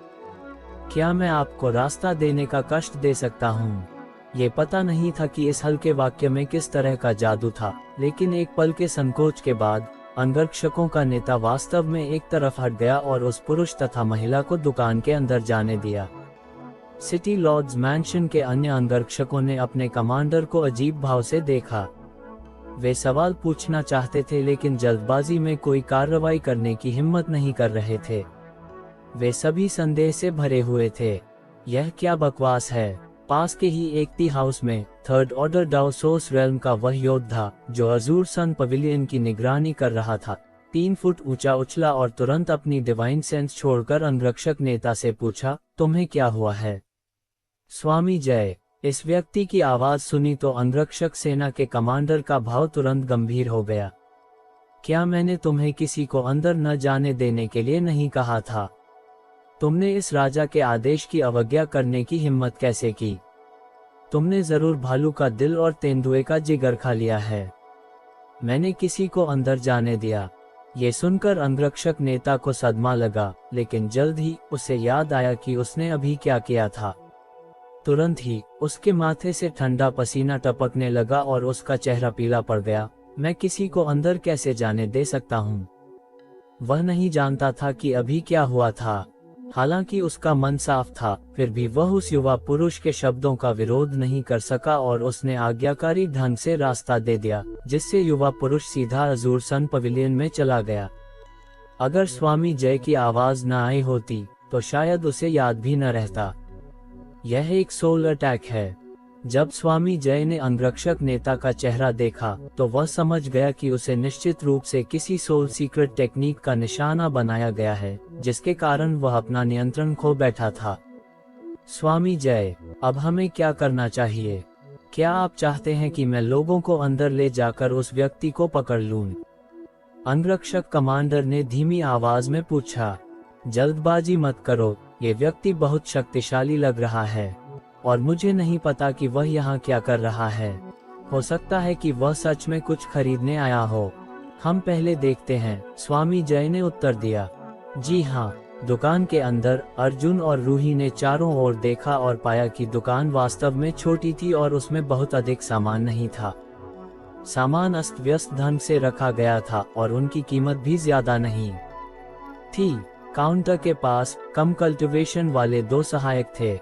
क्या मैं आपको रास्ता देने का कष्ट दे सकता हूँ? ये पता नहीं था कि इस हल्के वाक्य में किस तरह का जादू था, लेकिन एक पल के संकोच के बाद अंगरक्षकों का नेता वास्तव में एक तरफ हट गया और उस पुरुष तथा महिला को दुकान के अंदर जाने दिया। सिटी लॉर्ड्स मैंशन के अन्य अंगरक्षकों ने अपने कमांडर को अजीब भाव से देखा। वे सवाल पूछना चाहते थे लेकिन जल्दबाजी में कोई कार्रवाई करने की हिम्मत नहीं कर रहे थे। वे सभी संदेह से भरे हुए थे। यह क्या बकवास है? पास के ही एक टी हाउस में थर्ड ऑर्डर डाउसोस रेल्म का वह योद्धा जो अजूर सन पवेलियन की निगरानी कर रहा था 3 फुट ऊंचा उछला और तुरंत अपनी डिवाइन सेंस छोड़कर अंगरक्षक नेता से पूछा, तुम्हें क्या हुआ है? स्वामी जय। इस व्यक्ति की आवाज सुनी तो अंगरक्षक सेना के कमांडर का भाव तुरंत गंभीर हो गया। क्या मैंने तुम्हें किसी को अंदर न जाने देने के लिए नहीं कहा था? तुमने इस राजा के आदेश की अवज्ञा करने की हिम्मत कैसे की? तुमने जरूर भालू का दिल और तेंदुए का जिगर खा लिया है। मैंने किसी को अंदर जाने दिया। ये सुनकर अंगरक्षक नेता को सदमा लगा, लेकिन जल्द ही उसे याद आया कि उसने अभी क्या किया था। तुरंत ही उसके माथे से ठंडा पसीना टपकने लगा और उसका चेहरा पीला पड़ गया। मैं किसी को अंदर कैसे जाने दे सकता हूँ? वह नहीं जानता था कि अभी क्या हुआ था। हालांकि उसका मन साफ था, फिर भी वह उस युवा पुरुष के शब्दों का विरोध नहीं कर सका और उसने आज्ञाकारी ढंग से रास्ता दे दिया, जिससे युवा पुरुष सीधा अजूर सन पवेलियन में चला गया। अगर स्वामी जय की आवाज न आई होती तो शायद उसे याद भी न रहता। यह एक सोल अटैक है। जब स्वामी जय ने अंगरक्षक नेता का चेहरा देखा तो वह समझ गया कि उसे निश्चित रूप से किसी सोल सीक्रेट टेक्निक का निशाना बनाया गया है, जिसके कारण वह अपना नियंत्रण खो बैठा था। स्वामी जय, अब हमें क्या करना चाहिए? क्या आप चाहते हैं कि मैं लोगों को अंदर ले जाकर उस व्यक्ति को पकड़ लूं? अंगरक्षक कमांडर ने धीमी आवाज में पूछा। जल्दबाजी मत करो, ये व्यक्ति बहुत शक्तिशाली लग रहा है और मुझे नहीं पता कि वह यहाँ क्या कर रहा है। हो सकता है कि वह सच में कुछ खरीदने आया हो। हम पहले देखते हैं, स्वामी जय ने उत्तर दिया। जी हाँ। दुकान के अंदर अर्जुन और रूही ने चारों ओर देखा और पाया कि दुकान वास्तव में छोटी थी और उसमें बहुत अधिक सामान नहीं था। सामान अस्त व्यस्त ढंग से रखा गया था और उनकी कीमत भी ज्यादा नहीं थी। काउंटर के पास कम कल्टीवेशन वाले 2 सहायक थे।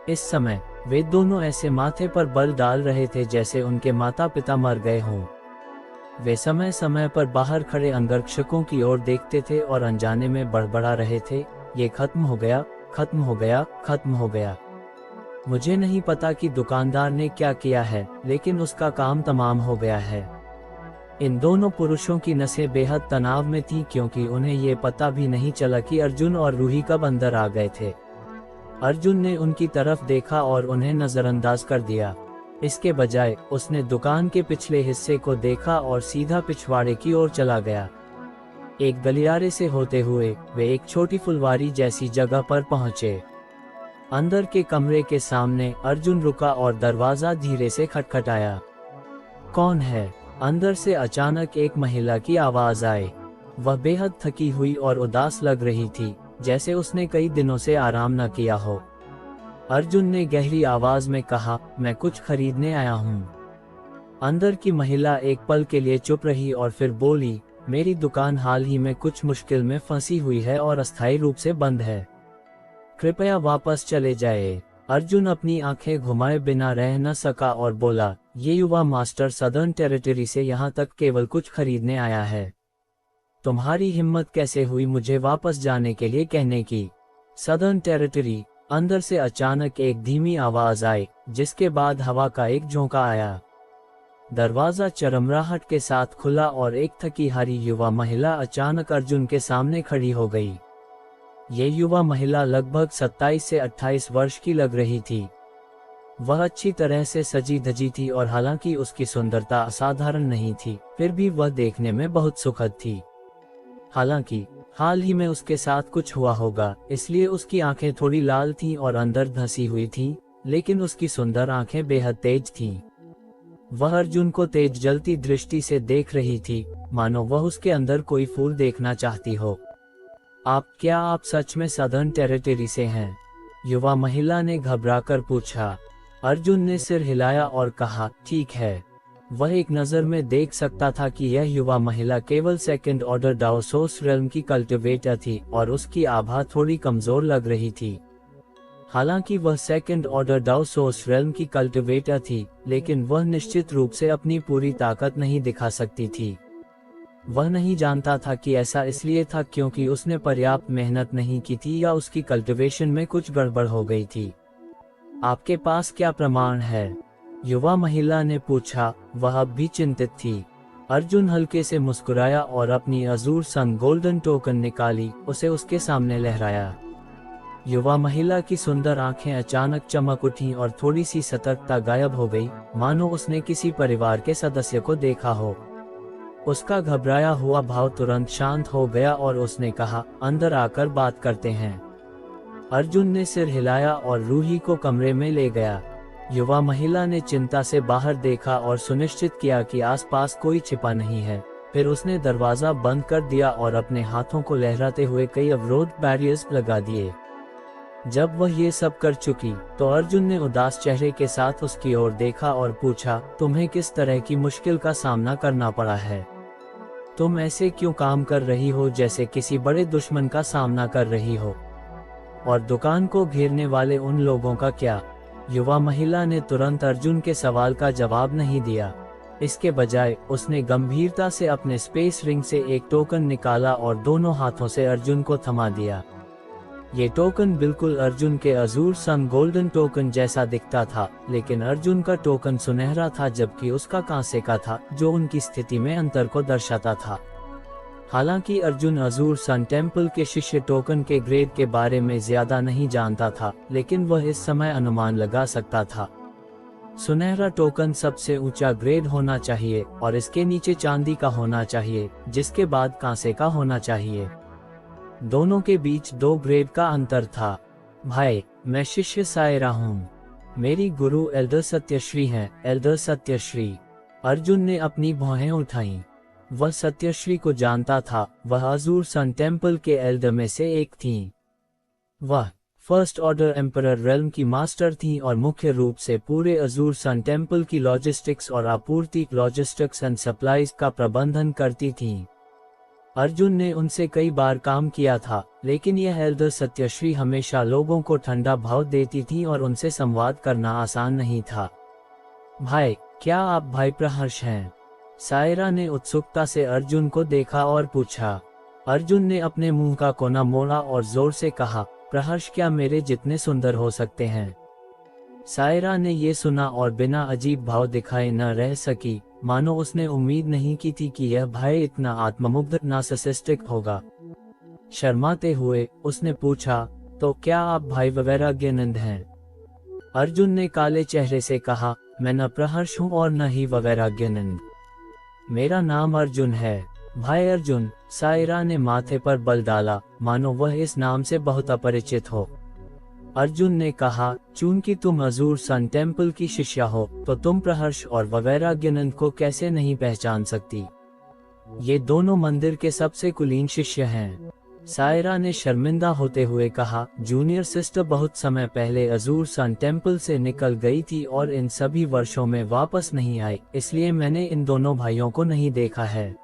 इस समय वे दोनों ऐसे माथे पर बल डाल रहे थे जैसे उनके माता पिता मर गए हों। वे समय समय पर बाहर खड़े अंगरक्षकों की ओर देखते थे और अनजाने में बड़बड़ा रहे थे, ये खत्म हो गया, खत्म हो गया, खत्म हो गया। मुझे नहीं पता कि दुकानदार ने क्या किया है, लेकिन उसका काम तमाम हो गया है। इन दोनों पुरुषों की नसें बेहद तनाव में थीं क्योंकि उन्हें ये पता भी नहीं चला कि अर्जुन और रूही कब अंदर आ गए थे। अर्जुन ने उनकी तरफ देखा और उन्हें नजरअंदाज कर दिया। इसके बजाय उसने दुकान के पिछले हिस्से को देखा और सीधा पिछवाड़े की ओर चला गया। एक गलियारे से होते हुए वे एक छोटी फुलवारी जैसी जगह पर पहुंचे। अंदर के कमरे के सामने अर्जुन रुका और दरवाजा धीरे से खटखटाया। कौन है? अंदर से अचानक एक महिला की आवाज आई। वह बेहद थकी हुई और उदास लग रही थी, जैसे उसने कई दिनों से आराम न किया हो। अर्जुन ने गहरी आवाज में कहा, मैं कुछ खरीदने आया हूँ। अंदर की महिला एक पल के लिए चुप रही और फिर बोली, मेरी दुकान हाल ही में कुछ मुश्किल में फंसी हुई है और अस्थायी रूप से बंद है। कृपया वापस चले जाए। अर्जुन अपनी आंखें घुमाए बिना रह न सका और बोला, ये युवा मास्टर सदर्न टेरिटरी से यहाँ तक केवल कुछ खरीदने आया है। तुम्हारी हिम्मत कैसे हुई मुझे वापस जाने के लिए कहने की? Southern territory. अंदर से अचानक एक धीमी आवाज आई, जिसके बाद हवा का एक झोंका आया। दरवाजा चरमराहट के साथ खुला और एक थकी हारी युवा महिला अचानक अर्जुन के सामने खड़ी हो गई। ये युवा महिला लगभग 27 से 28 वर्ष की लग रही थी। वह अच्छी तरह से सजी धजी थी और हालांकि उसकी सुंदरता असाधारण नहीं थी, फिर भी वह देखने में बहुत सुखद थी। हालांकि हाल ही में उसके साथ कुछ हुआ होगा, इसलिए उसकी आंखें थोड़ी लाल थीं और अंदर धंसी हुई थीं, लेकिन उसकी सुंदर आंखें बेहद तेज थीं। वह अर्जुन को तेज जलती दृष्टि से देख रही थी, मानो वह उसके अंदर कोई फूल देखना चाहती हो। क्या आप सच में सदर्न टेरिटरी से हैं? युवा महिला ने घबराकर पूछा। अर्जुन ने सिर हिलाया और कहा, ठीक है। वह एक नज़र में देख सकता था कि यह युवा महिला केवल सेकंड ऑर्डर डाउसोस रेल्म की कल्टिवेटर थी और उसकी आभा थोड़ी कमजोर लग रही थी। हालांकि वह सेकंड ऑर्डर डाउसोस रेल्म की कल्टिवेटर थी, लेकिन वह निश्चित रूप से अपनी पूरी ताकत नहीं दिखा सकती थी। वह नहीं जानता था कि ऐसा इसलिए था क्योंकि उसने पर्याप्त मेहनत नहीं की थी या उसकी कल्टिवेशन में कुछ गड़बड़ हो गई थी। आपके पास क्या प्रमाण है? युवा महिला ने पूछा। वह अब भी चिंतित थी। अर्जुन हल्के से मुस्कुराया और अपनी अजूर सन गोल्डन टोकन निकाली, उसे उसके सामने लहराया। युवा महिला की सुंदर आंखें अचानक चमक उठीं और थोड़ी सी सतर्कता गायब हो गई, मानो उसने किसी परिवार के सदस्य को देखा हो। उसका घबराया हुआ भाव तुरंत शांत हो गया और उसने कहा, अंदर आकर बात करते हैं। अर्जुन ने सिर हिलाया और रूही को कमरे में ले गया। युवा महिला ने चिंता से बाहर देखा और सुनिश्चित किया कि आसपास कोई छिपा नहीं है। फिर उसने दरवाजा बंद कर दिया और अपने हाथों को लहराते हुए कई अवरोध बैरियर्स लगा दिए। जब वह ये सब कर चुकी, तो अर्जुन ने उदास चेहरे के साथ उसकी ओर देखा और पूछा, तुम्हें किस तरह की मुश्किल का सामना करना पड़ा है? तुम ऐसे क्यों काम कर रही हो जैसे किसी बड़े दुश्मन का सामना कर रही हो? और दुकान को घेरने वाले उन लोगों का क्या? युवा महिला ने तुरंत अर्जुन के सवाल का जवाब नहीं दिया। इसके बजाय उसने गंभीरता से अपने स्पेस रिंग से एक टोकन निकाला और दोनों हाथों से अर्जुन को थमा दिया। ये टोकन बिल्कुल अर्जुन के अजूर सन गोल्डन टोकन जैसा दिखता था, लेकिन अर्जुन का टोकन सुनहरा था जबकि उसका कांसे का था, जो उनकी स्थिति में अंतर को दर्शाता था। हालांकि अर्जुन अजूर सन टेम्पल के शिष्य टोकन के ग्रेड के बारे में ज्यादा नहीं जानता था, लेकिन वह इस समय अनुमान लगा सकता था। सुनहरा टोकन सबसे ऊंचा ग्रेड होना चाहिए और इसके नीचे चांदी का होना चाहिए, जिसके बाद कांसे का होना चाहिए। दोनों के बीच 2 ग्रेड का अंतर था। भाई, मैं शिष्य सायरा हूँ। मेरी गुरु एल्डर सत्यश्री हैं, एल्डर सत्यश्री। अर्जुन ने अपनी भौहें उठाईं। वह सत्यश्री को जानता था, वह अजूर सन टेम्पल के एल्डर में से एक थीं। वह फर्स्ट ऑर्डर एम्परर रेल्म की मास्टर थीं और मुख्य रूप से पूरे अजूर सन टेम्पल की लॉजिस्टिक्स और आपूर्ति लॉजिस्टिक्स एंड सप्लाईज का प्रबंधन करती थीं। अर्जुन ने उनसे कई बार काम किया था, लेकिन यह एल्डर सत्यश्री हमेशा लोगों को ठंडा भाव देती थीं और उनसे संवाद करना आसान नहीं था। भाई, क्या आप भाई प्रहर्ष हैं? सायरा ने उत्सुकता से अर्जुन को देखा और पूछा। अर्जुन ने अपने मुंह का कोना मोड़ा और जोर से कहा, प्रहर्ष क्या मेरे जितने सुंदर हो सकते हैं? सायरा ने ये सुना और बिना अजीब भाव दिखाए न रह सकी, मानो उसने उम्मीद नहीं की थी कि यह भाई इतना आत्ममुग्ध नार्सिसिस्टिक होगा। शर्माते हुए उसने पूछा, तो क्या आप भाई वैराग्यानंद हैं? अर्जुन ने काले चेहरे से कहा, मैं न प्रहर्ष हूँ और न ही वैराग्यानंद। मेरा नाम अर्जुन है। भाई अर्जुन। सायरा ने माथे पर बल डाला, मानो वह इस नाम से बहुत अपरिचित हो। अर्जुन ने कहा, चूंकि तुम अजूर सन टेम्पल की शिष्या हो, तो तुम प्रहर्ष और वैराग्यानंद को कैसे नहीं पहचान सकती? ये दोनों मंदिर के सबसे कुलीन शिष्य हैं। सायरा ने शर्मिंदा होते हुए कहा, जूनियर सिस्टर बहुत समय पहले अजूर सन टेम्पल से निकल गई थी और इन सभी वर्षों में वापस नहीं आई, इसलिए मैंने इन दोनों भाइयों को नहीं देखा है।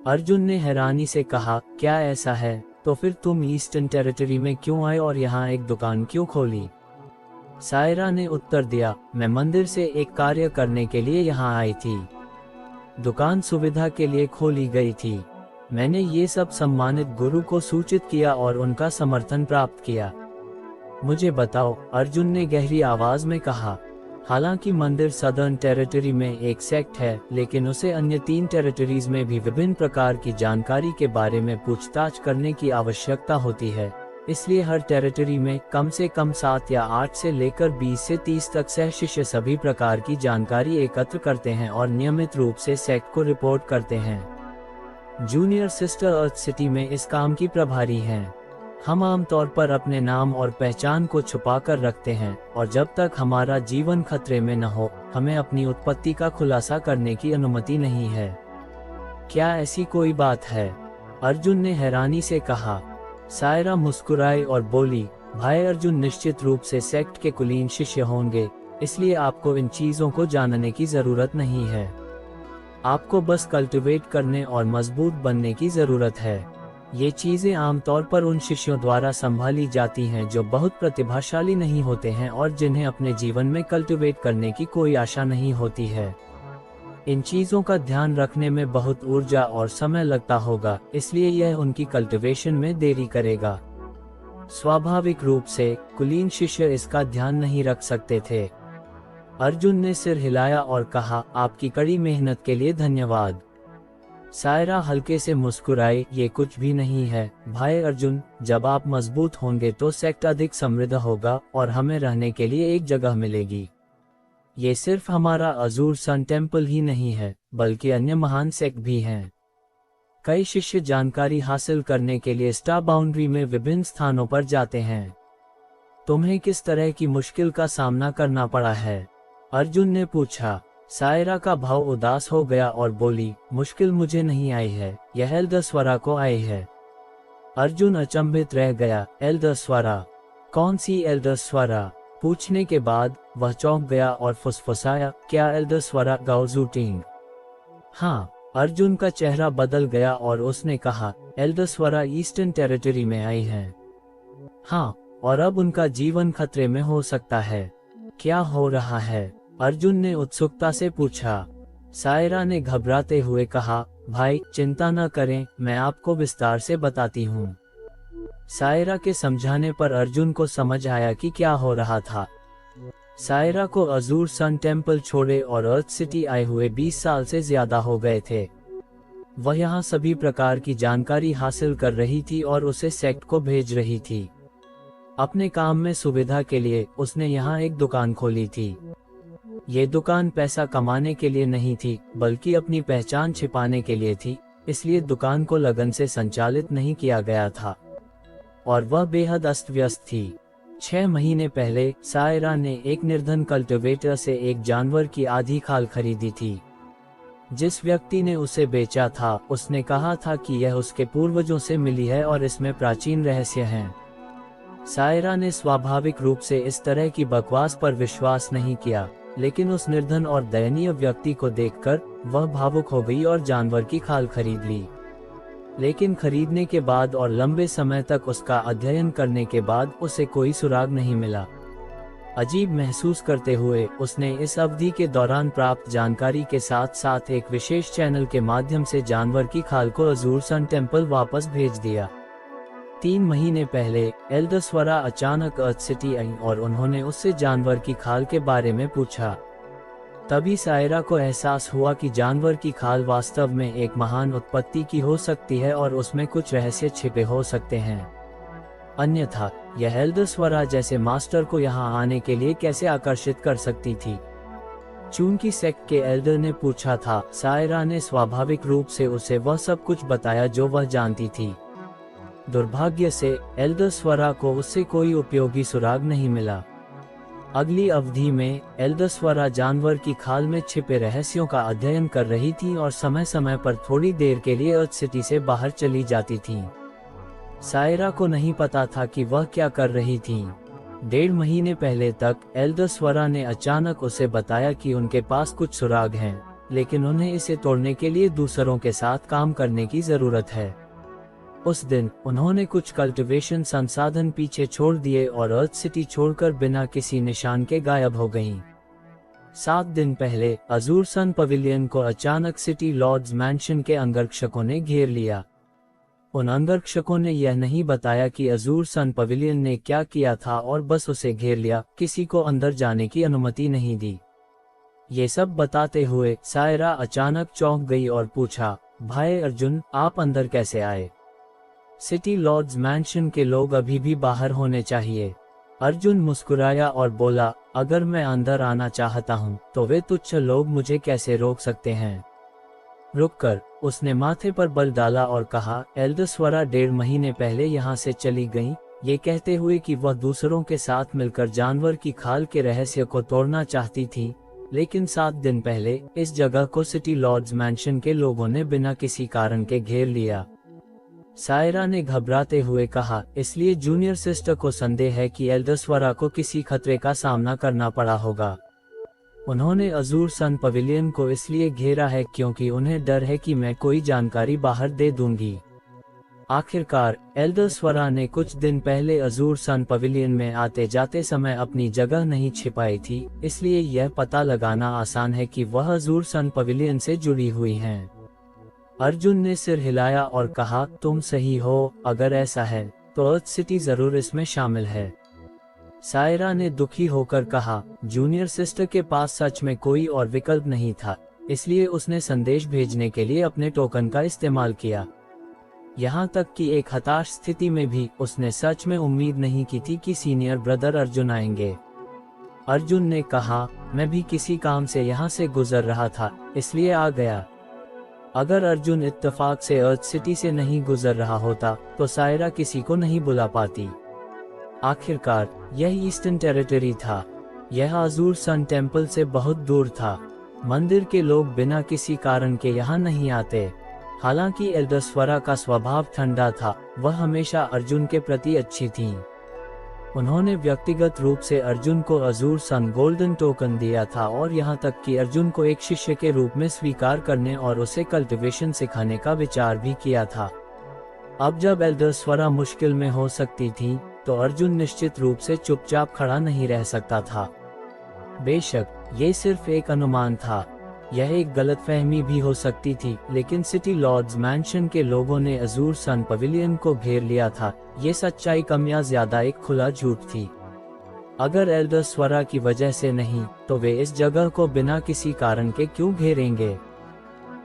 अर्जुन ने हैरानी से कहा, क्या ऐसा है? तो फिर तुम ईस्टर्न टेरिटरी में क्यों आए और यहाँ एक दुकान क्यों खोली? सायरा ने उत्तर दिया, मैं मंदिर से एक कार्य करने के लिए यहाँ आई थी। दुकान सुविधा के लिए खोली गई थी। मैंने ये सब सम्मानित गुरु को सूचित किया और उनका समर्थन प्राप्त किया। मुझे बताओ, अर्जुन ने गहरी आवाज में कहा। हालांकि मंदिर सदर्न टेरिटरी में एक सेक्ट है, लेकिन उसे अन्य 3 टेरिटरीज में भी विभिन्न प्रकार की जानकारी के बारे में पूछताछ करने की आवश्यकता होती है। इसलिए हर टेरिटरी में कम से कम 7 या 8 से लेकर 20 से 30 तक सह शिष्य सभी प्रकार की जानकारी एकत्र करते हैं और नियमित रूप से सेक्ट को रिपोर्ट करते हैं। जूनियर सिस्टर अर्थ सिटी में इस काम की प्रभारी हैं। हम आमतौर पर अपने नाम और पहचान को छुपा कर रखते हैं और जब तक हमारा जीवन खतरे में न हो, हमें अपनी उत्पत्ति का खुलासा करने की अनुमति नहीं है। क्या ऐसी कोई बात है? अर्जुन ने हैरानी से कहा। सायरा मुस्कुराई और बोली, भाई अर्जुन निश्चित रूप से सेक्ट के कुलीन शिष्य होंगे, इसलिए आपको इन चीजों को जानने की जरूरत नहीं है। आपको बस कल्टिवेट करने और मजबूत बनने की जरूरत है। ये चीजें आमतौर पर उन शिष्यों द्वारा संभाली जाती हैं जो बहुत प्रतिभाशाली नहीं होते हैं और जिन्हें अपने जीवन में कल्टिवेट करने की कोई आशा नहीं होती है। इन चीजों का ध्यान रखने में बहुत ऊर्जा और समय लगता होगा, इसलिए यह उनकी कल्टिवेशन में देरी करेगा। स्वाभाविक रूप से कुलीन शिष्य इसका ध्यान नहीं रख सकते थे। अर्जुन ने सिर हिलाया और कहा, आपकी कड़ी मेहनत के लिए धन्यवाद। सायरा हल्के से मुस्कुराई, ये कुछ भी नहीं है भाई अर्जुन, जब आप मजबूत होंगे तो सेक्ट अधिक समृद्ध होगा और हमें रहने के लिए एक जगह मिलेगी। ये सिर्फ हमारा अजूर सन टेम्पल ही नहीं है, बल्कि अन्य महान सेक्ट भी हैं। कई शिष्य जानकारी हासिल करने के लिए स्टार बाउंड्री में विभिन्न स्थानों पर जाते हैं। तुम्हें किस तरह की मुश्किल का सामना करना पड़ा है? अर्जुन ने पूछा। सायरा का भाव उदास हो गया और बोली, मुश्किल मुझे नहीं आई है, यह एल्दस्वरा को आई है। अर्जुन अचंभित रह गया। एल्दस्वरा? कौन सी एल्दस्वरा? पूछने के बाद वह चौंक गया और फुसफुसाया, क्या एल्दस्वरा गाओजुटिंग? हाँ। अर्जुन का चेहरा बदल गया और उसने कहा, एल्दस्वरा ईस्टर्न टेरिटरी में आई हैं। हाँ, और अब उनका जीवन खतरे में हो सकता है। क्या हो रहा है? अर्जुन ने उत्सुकता से पूछा। सायरा ने घबराते हुए कहा, भाई चिंता न करें, मैं आपको विस्तार से बताती हूँ। सायरा के समझाने पर अर्जुन को समझ आया कि क्या हो रहा था। सायरा को अजूर सन टेम्पल छोड़े और अर्थ सिटी आए हुए 20 साल से ज्यादा हो गए थे। वह यहाँ सभी प्रकार की जानकारी हासिल कर रही थी और उसे सेक्ट को भेज रही थी। अपने काम में सुविधा के लिए उसने यहाँ एक दुकान खोली थी। ये दुकान पैसा कमाने के लिए नहीं थी, बल्कि अपनी पहचान छिपाने के लिए थी, इसलिए दुकान को लगन से संचालित नहीं किया गया था और वह बेहद अस्त व्यस्त थी। 6 महीने पहले सायरा ने एक निर्धन कल्टिवेटर से एक जानवर की आधी खाल खरीदी थी। जिस व्यक्ति ने उसे बेचा था उसने कहा था कि यह उसके पूर्वजों से मिली है और इसमें प्राचीन रहस्य हैं। सायरा ने स्वाभाविक रूप से इस तरह की बकवास पर विश्वास नहीं किया, लेकिन उस निर्धन और दयनीय व्यक्ति को देखकर वह भावुक हो गई और जानवर की खाल खरीद ली। लेकिन खरीदने के बाद और लंबे समय तक उसका अध्ययन करने के बाद उसे कोई सुराग नहीं मिला। अजीब महसूस करते हुए उसने इस अवधि के दौरान प्राप्त जानकारी के साथ साथ एक विशेष चैनल के माध्यम से जानवर की खाल को अजूर सन टेम्पल वापस भेज दिया। 3 महीने पहले एल्दस्वरा अचानक अर्थ सिटी आई और उन्होंने उससे जानवर की खाल के बारे में पूछा। तभी सायरा को एहसास हुआ कि जानवर की खाल वास्तव में एक महान उत्पत्ति की हो सकती है और उसमें कुछ रहस्य छिपे हो सकते हैं। अन्यथा यह एल्दस्वरा जैसे मास्टर को यहाँ आने के लिए कैसे आकर्षित कर सकती थी? चूंकि सेक्ट के एल्डर ने पूछा था, सायरा ने स्वाभाविक रूप से उसे वह सब कुछ बताया जो वह जानती थी। दुर्भाग्य से एल्दस्वरा को उससे कोई उपयोगी सुराग नहीं मिला। अगली अवधि में एल्दस्वरा जानवर की खाल में छिपे रहस्यों का अध्ययन कर रही थी और समय समय पर थोड़ी देर के लिए अर्थ सिटी से बाहर चली जाती थी। सायरा को नहीं पता था कि वह क्या कर रही थी। 1.5 महीने पहले तक एल्दस्वरा ने अचानक उसे बताया कि उनके पास कुछ सुराग हैं, लेकिन उन्हें इसे तोड़ने के लिए दूसरों के साथ काम करने की जरूरत है। उस दिन उन्होंने कुछ कल्टिवेशन संसाधन पीछे छोड़ दिए और अर्थ सिटी छोड़कर बिना किसी निशान के गायब हो गईं। 7 दिन पहले अजूर सन पवेलियन को अचानक सिटी लॉर्ड्स मैंशन के अंगरक्षकों ने घेर लिया। उन अंगरक्षकों ने यह नहीं बताया कि अजूर सन पवेलियन ने क्या किया था और बस उसे घेर लिया, किसी को अंदर जाने की अनुमति नहीं दी। ये सब बताते हुए सायरा अचानक चौंक गई और पूछा, भाई अर्जुन, आप अंदर कैसे आए? सिटी लॉर्ड्स मैंशन के लोग अभी भी बाहर होने चाहिए। अर्जुन मुस्कुराया और बोला, अगर मैं अंदर आना चाहता हूँ तो वे तुच्छ लोग मुझे कैसे रोक सकते हैं? रुककर उसने माथे पर बल डाला और कहा, एल्दस्वरा 1.5 महीने पहले यहाँ से चली गईं, ये कहते हुए कि वह दूसरों के साथ मिलकर जानवर की खाल के रहस्य को तोड़ना चाहती थी। लेकिन 7 दिन पहले इस जगह को सिटी लॉर्ड्स मैंशन के लोगों ने बिना किसी कारण के घेर लिया। सायरा ने घबराते हुए कहा, इसलिए जूनियर सिस्टर को संदेह है कि एल्दस्वरा को किसी खतरे का सामना करना पड़ा होगा। उन्होंने अजूर सन पवेलियन को इसलिए घेरा है क्योंकि उन्हें डर है कि मैं कोई जानकारी बाहर दे दूंगी। आखिरकार एल्डर स्वरा ने कुछ दिन पहले अजूर सन पवेलियन में आते जाते समय अपनी जगह नहीं छिपाई थी, इसलिए यह पता लगाना आसान है कि वह अजूर सन पवेलियन से जुड़ी हुई हैं। अर्जुन ने सिर हिलाया और कहा, तुम सही हो, अगर ऐसा है तो अर्थ सिटी जरूर इसमें शामिल है। सायरा ने दुखी होकर कहा, जूनियर सिस्टर के पास सच में कोई और विकल्प नहीं था, इसलिए उसने संदेश भेजने के लिए अपने टोकन का इस्तेमाल किया। यहाँ तक कि एक हताश स्थिति में भी उसने सच में उम्मीद नहीं की थी कि सीनियर ब्रदर अर्जुन आएंगे। अर्जुन ने कहा, मैं भी किसी काम से यहाँ से गुजर रहा था, इसलिए आ गया। अगर अर्जुन इत्तेफाक से अर्थ सिटी से नहीं गुजर रहा होता तो सायरा किसी को नहीं बुला पाती। आखिरकार यह ईस्टर्न टेरिटरी था। यह अजूर सन टेम्पल से बहुत दूर था। मंदिर के लोग बिना किसी कारण के यहाँ नहीं आते। हालांकि एल्डर स्वरा का स्वभाव ठंडा था, वह हमेशा अर्जुन के प्रति अच्छी थीं। उन्होंने व्यक्तिगत रूप से अर्जुन को अजूर सन गोल्डन टोकन दिया था और यहाँ तक कि अर्जुन को एक शिष्य के रूप में स्वीकार करने और उसे कल्टिवेशन सिखाने का विचार भी किया था। अब जब एल्डर स्वरा मुश्किल में हो सकती थी तो अर्जुन निश्चित रूप से चुपचाप खड़ा नहीं रह सकता था। बेशक ये सिर्फ एक अनुमान था, यह एक गलतफहमी भी हो सकती थी, लेकिन सिटी लॉर्ड्स मैंशन के लोगों ने अजूर सन पवेलियन को घेर लिया था। ये सच्चाई कम या ज्यादा एक खुला झूठ थी। अगर एल्डर स्वरा की वजह से नहीं तो वे इस जगह को बिना किसी कारण के क्यों घेरेंगे।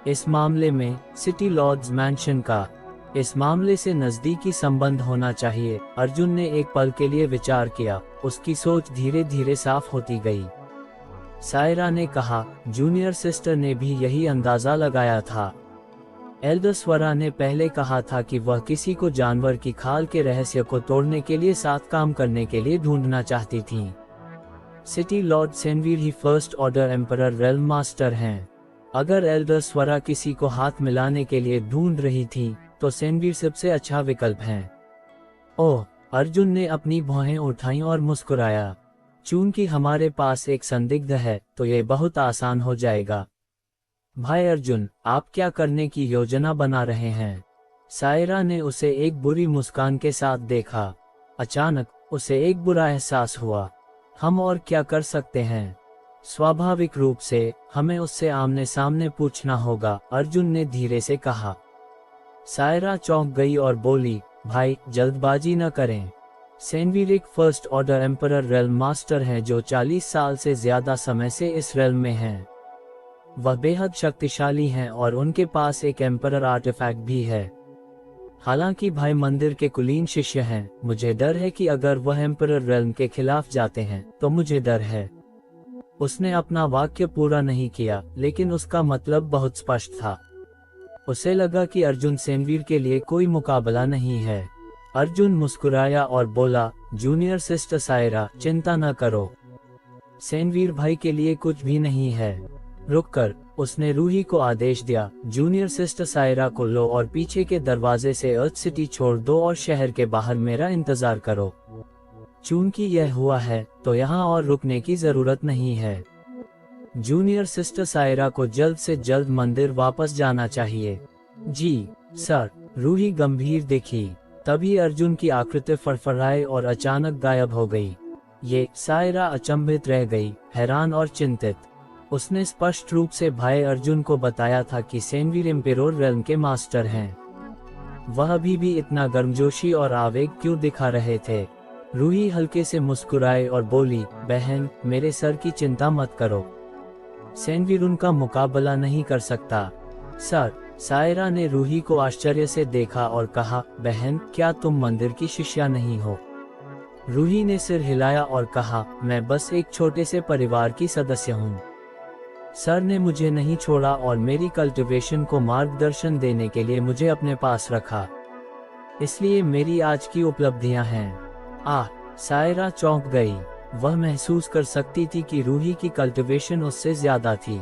इस मामले में सिटी लॉर्ड्स मैंशन का इस मामले से नजदीकी संबंध होना चाहिए। अर्जुन ने एक पल के लिए विचार किया, उसकी सोच धीरे धीरे साफ होती गई। सायरा ने कहा, जूनियर सिस्टर ने भी यही अंदाजा लगाया था। एल्डर स्वरा ने पहले कहा था कि वह किसी को जानवर की खाल के रहस्य को तोड़ने के लिए साथ काम करने के लिए ढूंढना चाहती थीं। सिटी लॉर्ड सेनवीर ही first order emperor realm master हैं। अगर एल्डर स्वरा किसी को हाथ मिलाने के लिए ढूंढ रही थी तो सेनवीर सबसे अच्छा विकल्प हैं। ओह, अर्जुन ने अपनी भौहें उठाईं और मुस्कुराया। चूंकि हमारे पास एक संदिग्ध है तो ये बहुत आसान हो जाएगा। भाई अर्जुन, आप क्या करने की योजना बना रहे हैं? सायरा ने उसे एक बुरी मुस्कान के साथ देखा। अचानक उसे एक बुरा एहसास हुआ। हम और क्या कर सकते हैं? स्वाभाविक रूप से हमें उससे आमने सामने पूछना होगा, अर्जुन ने धीरे से कहा। सायरा चौंक गई और बोली, भाई जल्दबाजी न करें। सेनवीर एक first order emperor realm master हैं जो 40 साल से ज्यादा समय से इस रेल्म में हैं। वह बेहद शक्तिशाली हैं और उनके पास एक एम्परर आर्टिफैक्ट भी है। हालांकि भाई मंदिर के कुलीन शिष्य हैं, मुझे डर है कि अगर वह एम्परर रेल्म के खिलाफ जाते हैं तो मुझे डर है। उसने अपना वाक्य पूरा नहीं किया, लेकिन उसका मतलब बहुत स्पष्ट था। उसे लगा कि अर्जुन सेनवीर के लिए कोई मुकाबला नहीं है। अर्जुन मुस्कुराया और बोला, जूनियर सिस्टर सायरा, चिंता न करो, सेनवीर भाई के लिए कुछ भी नहीं है। रुककर उसने रूही को आदेश दिया, जूनियर सिस्टर सायरा को लो और पीछे के दरवाजे से अर्थ सिटी छोड़ दो और शहर के बाहर मेरा इंतजार करो। चूंकि यह हुआ है तो यहाँ और रुकने की जरूरत नहीं है। जूनियर सिस्टर सायरा को जल्द से जल्द मंदिर वापस जाना चाहिए। जी सर, रूही गंभीर दिखी। तभी अर्जुन की आकृति फड़फड़ाई और अचानक गायब हो गई। ये सायरा अचंभित रह गई, हैरान और चिंतित। उसने स्पष्ट रूप से भाई अर्जुन को बताया था कि सेनवीर एम्पेरोर रेल्म के मास्टर हैं। वह अभी भी इतना गर्मजोशी और आवेग क्यों दिखा रहे थे? रूही हल्के से मुस्कुराए और बोली, बहन, मेरे सर की चिंता मत करो, सेनवीर उनका मुकाबला नहीं कर सकता। सर, सायरा ने रूही को आश्चर्य से देखा और कहा, बहन, क्या तुम मंदिर की शिष्या नहीं हो? रूही ने सिर हिलाया और कहा, मैं बस एक छोटे से परिवार की सदस्य हूँ। सर ने मुझे नहीं छोड़ा और मेरी कल्टिवेशन को मार्गदर्शन देने के लिए मुझे अपने पास रखा, इसलिए मेरी आज की उपलब्धियां हैं। सायरा चौंक गई। वह महसूस कर सकती थी कि रूही की कल्टिवेशन उससे ज्यादा थी।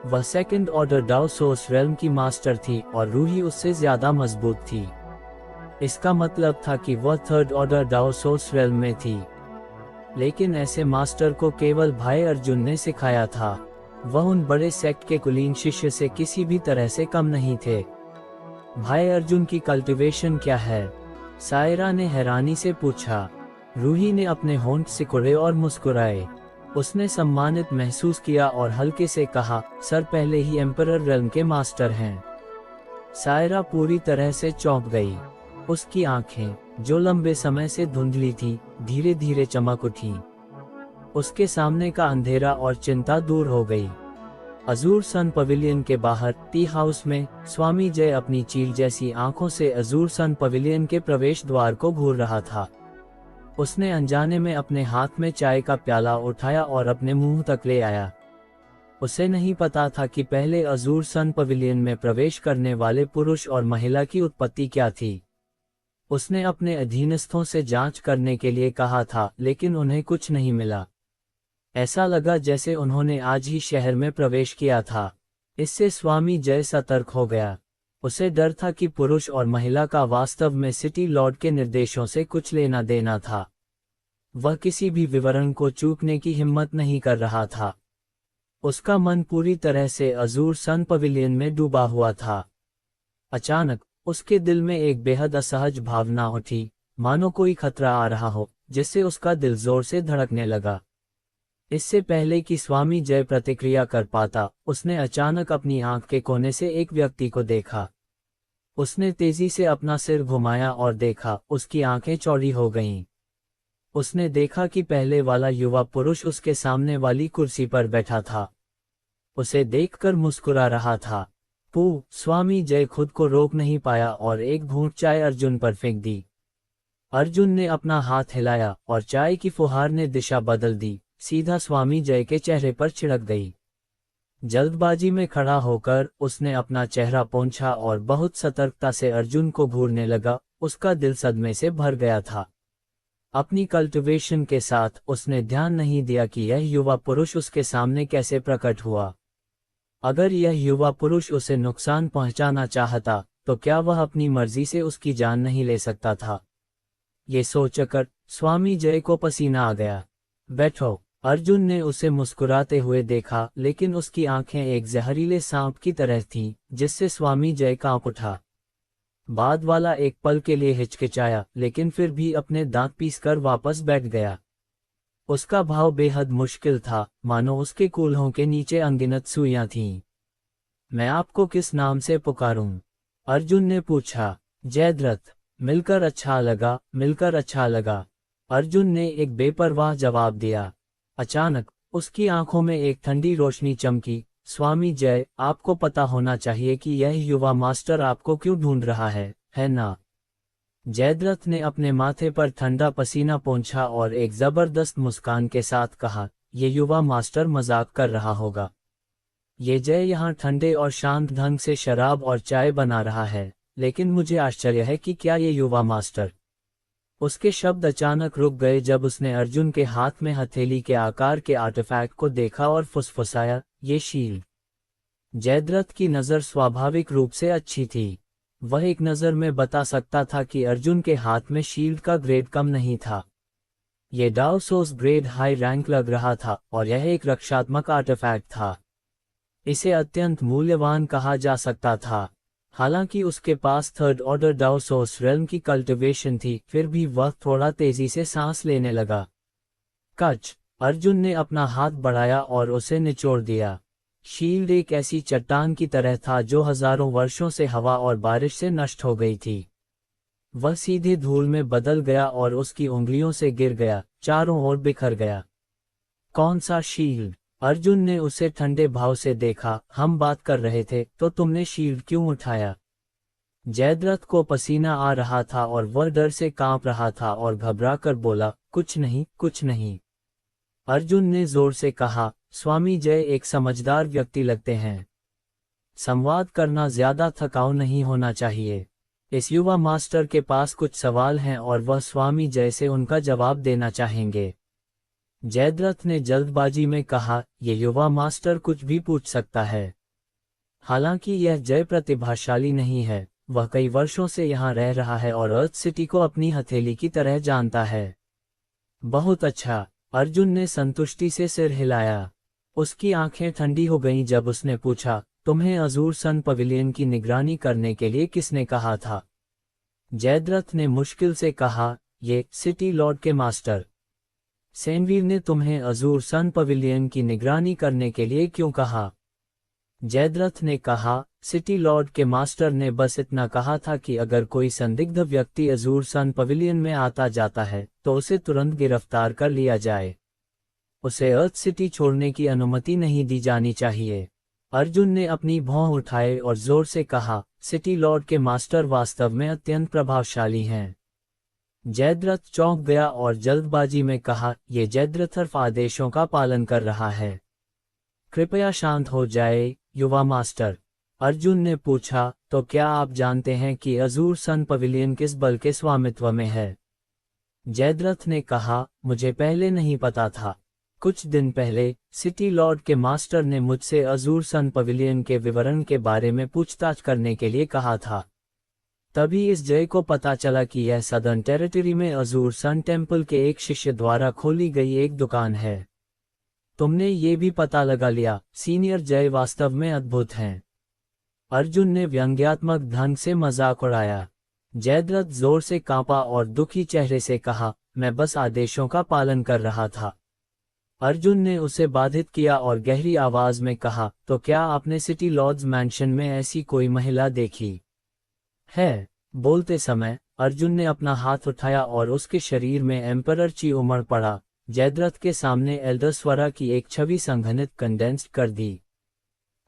वह सेकंड ऑर्डर डाउ सोर्स रेल्म की मास्टर थी और रूही उससे ज्यादा मजबूत थी। इसका मतलब था कि वह थर्ड ऑर्डर डाउ सोर्स रेल्म में थी। लेकिन ऐसे मास्टर को केवल भाई अर्जुन ने सिखाया था। वह उन बड़े सेक्ट के कुलीन शिष्य से किसी भी तरह से कम नहीं थे। भाई अर्जुन की कल्टीवेशन क्या है? सायरा ने हैरानी से पूछा। रूही ने अपने होंठ सिकुड़े और मुस्कुराए। उसने सम्मानित महसूस किया और हल्के से कहा, सर पहले ही एम्परर रेल्म के मास्टर हैं। सायरा पूरी तरह से चौंक गई। उसकी आंखें, जो लंबे समय से धुंधली थीं, धीरे धीरे चमक उठीं। उसके सामने का अंधेरा और चिंता दूर हो गई। अजूर सन पवेलियन के बाहर टी हाउस में स्वामी जय अपनी चील जैसी आंखों से अजूर सन पवेलियन के प्रवेश द्वार को घूर रहा था। उसने अनजाने में अपने हाथ में चाय का प्याला उठाया और अपने मुंह तक ले आया। उसे नहीं पता था कि पहले अजूर सन पवेलियन में प्रवेश करने वाले पुरुष और महिला की उत्पत्ति क्या थी। उसने अपने अधीनस्थों से जांच करने के लिए कहा था, लेकिन उन्हें कुछ नहीं मिला। ऐसा लगा जैसे उन्होंने आज ही शहर में प्रवेश किया था। इससे स्वामी जय सतर्क हो गया। उसे डर था कि पुरुष और महिला का वास्तव में सिटी लॉर्ड के निर्देशों से कुछ लेना देना था। वह किसी भी विवरण को चूकने की हिम्मत नहीं कर रहा था। उसका मन पूरी तरह से अजूर सन पवेलियन में डूबा हुआ था। अचानक उसके दिल में एक बेहद असहज भावना उठी, मानो कोई खतरा आ रहा हो, जिससे उसका दिल जोर से धड़कने लगा। इससे पहले कि स्वामी जय प्रतिक्रिया कर पाता, उसने अचानक अपनी आंख के कोने से एक व्यक्ति को देखा। उसने तेजी से अपना सिर घुमाया और देखा, उसकी आंखें चौड़ी हो गईं। उसने देखा कि पहले वाला युवा पुरुष उसके सामने वाली कुर्सी पर बैठा था। उसे देखकर मुस्कुरा रहा था। स्वामी जय खुद को रोक नहीं पाया और एक घूंट चाय अर्जुन पर फेंक दी। अर्जुन ने अपना हाथ हिलाया और चाय की फुहार ने दिशा बदल दी, सीधा स्वामी जय के चेहरे पर छिड़क गई। जल्दबाजी में खड़ा होकर उसने अपना चेहरा पोंछा और बहुत सतर्कता से अर्जुन को घूरने लगा। उसका दिल सदमे से भर गया था। अपनी कल्टिवेशन के साथ उसने ध्यान नहीं दिया कि यह युवा पुरुष उसके सामने कैसे प्रकट हुआ। अगर यह युवा पुरुष उसे नुकसान पहुंचाना चाहता, तो क्या वह अपनी मर्जी से उसकी जान नहीं ले सकता था? ये सोचकर स्वामी जय को पसीना आ गया। बैठो। अर्जुन ने उसे मुस्कुराते हुए देखा, लेकिन उसकी आंखें एक जहरीले सांप की तरह थीं, जिससे स्वामी जय कांप उठा। बाद वाला एक पल के लिए हिचकिचाया, लेकिन फिर भी अपने दांत पीसकर वापस बैठ गया। उसका भाव बेहद मुश्किल था, मानो उसके कूल्हों के नीचे अनगिनत सुइयां थीं। मैं आपको किस नाम से पुकारूं? अर्जुन ने पूछा। जयद्रथ। मिलकर अच्छा लगा, मिलकर अच्छा लगा, अर्जुन ने एक बेपरवाह जवाब दिया। अचानक उसकी आंखों में एक ठंडी रोशनी चमकी। स्वामी जय, आपको पता होना चाहिए कि यह युवा मास्टर आपको क्यों ढूंढ रहा है ना? जयद्रथ ने अपने माथे पर ठंडा पसीना पोंछा और एक जबरदस्त मुस्कान के साथ कहा, ये युवा मास्टर मजाक कर रहा होगा। ये जय यहाँ ठंडे और शांत ढंग से शराब और चाय बना रहा है, लेकिन मुझे आश्चर्य है कि क्या ये युवा मास्टर। उसके शब्द अचानक रुक गए जब उसने अर्जुन के हाथ में हथेली के आकार के आर्टिफैक्ट को देखा और फुसफुसाया, ये शील्ड। जयद्रथ की नज़र स्वाभाविक रूप से अच्छी थी। वह एक नज़र में बता सकता था कि अर्जुन के हाथ में शील्ड का ग्रेड कम नहीं था। ये डाउसोस ग्रेड हाई रैंक लग रहा था और यह एक रक्षात्मक आर्टिफैक्ट था। इसे अत्यंत मूल्यवान कहा जा सकता था। हालांकि उसके पास थर्ड ऑर्डर डाउसोस रेल्म की कल्टिवेशन थी, फिर भी वह थोड़ा तेजी से सांस लेने लगा। कच। अर्जुन ने अपना हाथ बढ़ाया और उसे निचोड़ दिया। शील्ड एक ऐसी चट्टान की तरह था जो हजारों वर्षों से हवा और बारिश से नष्ट हो गई थी। वह सीधे धूल में बदल गया और उसकी उंगलियों से गिर गया, चारों ओर बिखर गया। कौन सा शील्ड? अर्जुन ने उसे ठंडे भाव से देखा। हम बात कर रहे थे तो तुमने शील्ड क्यों उठाया? जयद्रथ को पसीना आ रहा था और वह डर से कांप रहा था और घबरा कर बोला, कुछ नहीं, कुछ नहीं। अर्जुन ने जोर से कहा, स्वामी जय एक समझदार व्यक्ति लगते हैं। संवाद करना ज्यादा थकाऊ नहीं होना चाहिए। इस युवा मास्टर के पास कुछ सवाल हैं और वह स्वामी जय से उनका जवाब देना चाहेंगे। जयद्रथ ने जल्दबाजी में कहा, ये युवा मास्टर कुछ भी पूछ सकता है। हालांकि यह जय प्रतिभाशाली नहीं है, वह कई वर्षों से यहाँ रह रहा है और अर्थ सिटी को अपनी हथेली की तरह जानता है। बहुत अच्छा, अर्जुन ने संतुष्टि से सिर हिलाया। उसकी आंखें ठंडी हो गईं जब उसने पूछा, तुम्हें अजूर सन पवेलियन की निगरानी करने के लिए किसने कहा था? जयद्रथ ने मुश्किल से कहा, ये सिटी लॉर्ड के मास्टर। सेनवीर ने तुम्हें अजूर सन पवेलियन की निगरानी करने के लिए क्यों कहा? जयद्रथ ने कहा, सिटी लॉर्ड के मास्टर ने बस इतना कहा था कि अगर कोई संदिग्ध व्यक्ति अजूर सन पवेलियन में आता जाता है तो उसे तुरंत गिरफ्तार कर लिया जाए। उसे अर्थ सिटी छोड़ने की अनुमति नहीं दी जानी चाहिए। अर्जुन ने अपनी भौं उठाए और जोर से कहा, सिटी लॉर्ड के मास्टर वास्तव में अत्यंत प्रभावशाली हैं। जयद्रथ चौंक गया और जल्दबाजी में कहा, ये जयद्रथ आदेशों का पालन कर रहा है। कृपया शांत हो जाए, युवा मास्टर। अर्जुन ने पूछा, तो क्या आप जानते हैं कि अजूर सन पवेलियन किस बल के स्वामित्व में है? जयद्रथ ने कहा, मुझे पहले नहीं पता था। कुछ दिन पहले सिटी लॉर्ड के मास्टर ने मुझसे अजूर सन पवेलियन के विवरण के बारे में पूछताछ करने के लिए कहा था। तभी इस जय को पता चला कि यह सदर्न टेरिटरी में अजूर सन टेम्पल के एक शिष्य द्वारा खोली गई एक दुकान है। तुमने ये भी पता लगा लिया। सीनियर जय वास्तव में अद्भुत हैं। अर्जुन ने व्यंग्यात्मक ढंग से मजाक उड़ाया। जयद्रथ जोर से कांपा और दुखी चेहरे से कहा, मैं बस आदेशों का पालन कर रहा था। अर्जुन ने उसे बाधित किया और गहरी आवाज में कहा, तो क्या आपने सिटी लॉर्ड्स मैंशन में ऐसी कोई महिला देखी है? बोलते समय अर्जुन ने अपना हाथ उठाया और उसके शरीर में एम्परर ची उमड़ पड़ा। जयद्रथ के सामने एल्डर स्वरा की एक छवि संघनित कंडेंस्ड कर दी।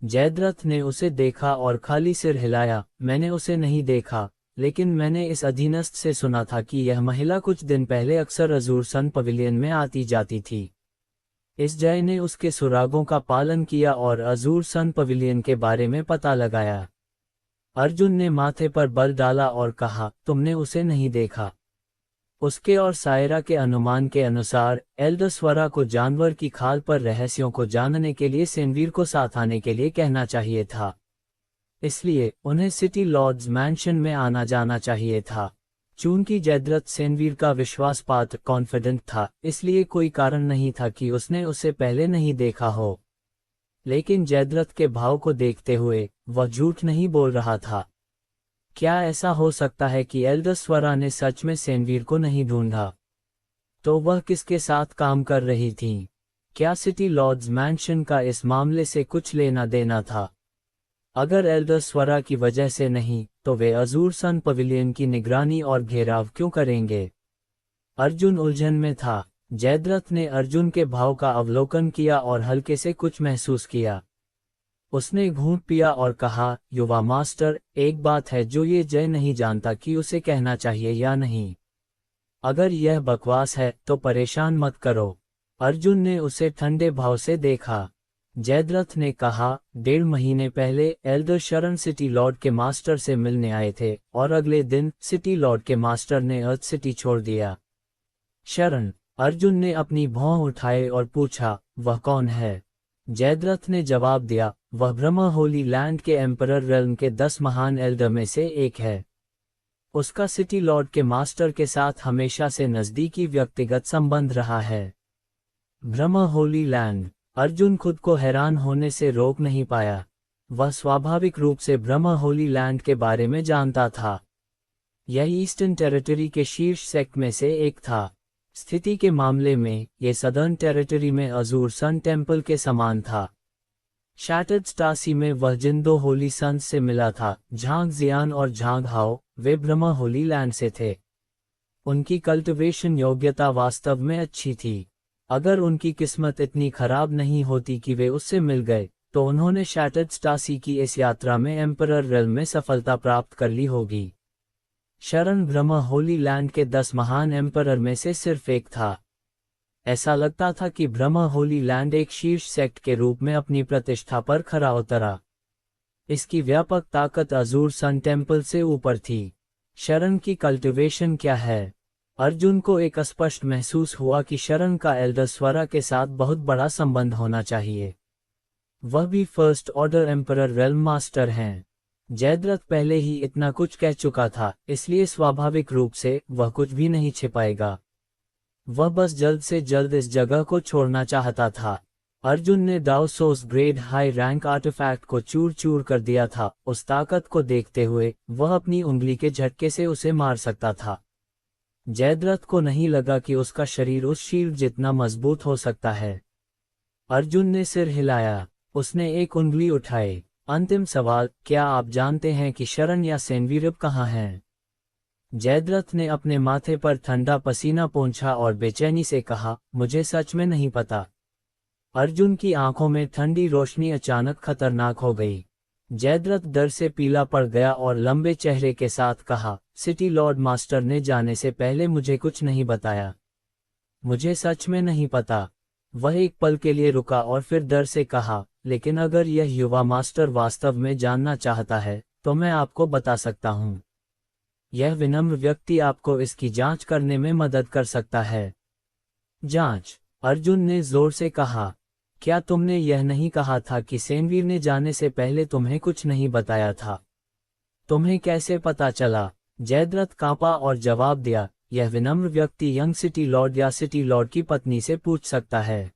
जयद्रथ ने उसे देखा और खाली सिर हिलाया। मैंने उसे नहीं देखा, लेकिन मैंने इस अधीनस्थ से सुना था कि यह महिला कुछ दिन पहले अक्सर अजूर सन पवेलियन में आती जाती थी। इस जय ने उसके सुरागों का पालन किया और अजूर सन पवेलियन के बारे में पता लगाया। अर्जुन ने माथे पर बल डाला और कहा, तुमने उसे नहीं देखा। उसके और सायरा के अनुमान के अनुसार एल्डर स्वरा को जानवर की खाल पर रहस्यों को जानने के लिए सेनवीर को साथ आने के लिए कहना चाहिए था। इसलिए उन्हें सिटी लॉर्ड्स मैंशन में आना जाना चाहिए था। चूंकि जयद्रथ सेनवीर का विश्वास पात्र कॉन्फिडेंट था, इसलिए कोई कारण नहीं था कि उसने उसे पहले नहीं देखा हो। लेकिन जयद्रथ के भाव को देखते हुए वह झूठ नहीं बोल रहा था। क्या ऐसा हो सकता है कि एल्डर स्वरा ने सच में सेनवीर को नहीं ढूंढा? तो वह किसके साथ काम कर रही थी? क्या सिटी लॉर्ड्स मैंशन का इस मामले से कुछ लेना देना था? अगर एल्डर स्वरा की वजह से नहीं, तो वे अजूर सन पवेलियन की निगरानी और घेराव क्यों करेंगे? अर्जुन उलझन में था। जयद्रथ ने अर्जुन के भाव का अवलोकन किया और हल्के से कुछ महसूस किया। उसने घूंट पिया और कहा, युवा मास्टर, एक बात है जो ये जय नहीं जानता कि उसे कहना चाहिए या नहीं। अगर यह बकवास है तो परेशान मत करो। अर्जुन ने उसे ठंडे भाव से देखा। जयद्रथ ने कहा, 1.5 महीने पहले एल्डर शरण सिटी लॉर्ड के मास्टर से मिलने आए थे और अगले दिन सिटी लॉर्ड के मास्टर ने अर्थ सिटी छोड़ दिया। शरण? अर्जुन ने अपनी भौं उठाए और पूछा, वह कौन है? जयद्रथ ने जवाब दिया, वह ब्रह्मा होली लैंड के एम्परर रेल्म के 10 महान एल्डर में से एक है। उसका सिटी लॉर्ड के मास्टर के साथ हमेशा से नजदीकी व्यक्तिगत संबंध रहा है। ब्रह्मा होली लैंड? अर्जुन खुद को हैरान होने से रोक नहीं पाया। वह स्वाभाविक रूप से ब्रह्मा होली लैंड के बारे में जानता था। यह ईस्टर्न टेरिटरी के शीर्ष सेक्ट में से एक था। स्थिति के मामले में यह सदर्न टेरिटरी में अजूर सन टेम्पल के समान था। शैटर्ड स्टासी में वह जिन 2 होली सन्स से मिला था, झांग जियान और झांग हाओ, वे ब्रह्मा होली लैंड से थे। उनकी कल्टिवेशन योग्यता वास्तव में अच्छी थी। अगर उनकी किस्मत इतनी खराब नहीं होती कि वे उससे मिल गए, तो उन्होंने शैटर्ड स्टासी की इस यात्रा में एम्परर रेल्म में सफलता प्राप्त कर ली होगी। शरण ब्रह्मा होली लैंड के 10 महान एम्परर में से सिर्फ एक था। ऐसा लगता था कि ब्रह्मा होली लैंड एक शीर्ष सेक्ट के रूप में अपनी प्रतिष्ठा पर खरा उतरा। इसकी व्यापक ताकत अजूर सन टेम्पल से ऊपर थी। शरण की कल्टिवेशन क्या है? अर्जुन को एक अस्पष्ट महसूस हुआ कि शरण का एल्डर स्वरा के साथ बहुत बड़ा संबंध होना चाहिए। वह भी first order emperor realm master हैं। जयद्रथ पहले ही इतना कुछ कह चुका था, इसलिए स्वाभाविक रूप से वह कुछ भी नहीं छिपाएगा। वह बस जल्द से जल्द इस जगह को छोड़ना चाहता था। अर्जुन ने दाओसोस ग्रेड हाई रैंक आर्टिफैक्ट को चूर चूर कर दिया था। उस ताकत को देखते हुए वह अपनी उंगली के झटके से उसे मार सकता था। जयद्रथ को नहीं लगा कि उसका शरीर उस शील्ड जितना मजबूत हो सकता है। अर्जुन ने सिर हिलाया। उसने एक उंगली उठाई। अंतिम सवाल, क्या आप जानते हैं कि शरण या सेनवीरब कहाँ हैं? जयद्रथ ने अपने माथे पर ठंडा पसीना पोंछा और बेचैनी से कहा, मुझे सच में नहीं पता। अर्जुन की आंखों में ठंडी रोशनी अचानक खतरनाक हो गई। जयद्रथ डर से पीला पड़ गया और लंबे चेहरे के साथ कहा, सिटी लॉर्ड मास्टर ने जाने से पहले मुझे कुछ नहीं बताया। मुझे सच में नहीं पता। वह एक पल के लिए रुका और फिर डर से कहा, लेकिन अगर यह युवा मास्टर वास्तव में जानना चाहता है तो मैं आपको बता सकता हूँ। यह विनम्र व्यक्ति आपको इसकी जांच करने में मदद कर सकता है। जांच? अर्जुन ने जोर से कहा। क्या तुमने यह नहीं कहा था कि सेनवीर ने जाने से पहले तुम्हें कुछ नहीं बताया था? तुम्हें कैसे पता चला? जयद्रथ कांपा और जवाब दिया, यह विनम्र व्यक्ति यंग सिटी लॉर्ड या सिटी लॉर्ड की पत्नी से पूछ सकता है।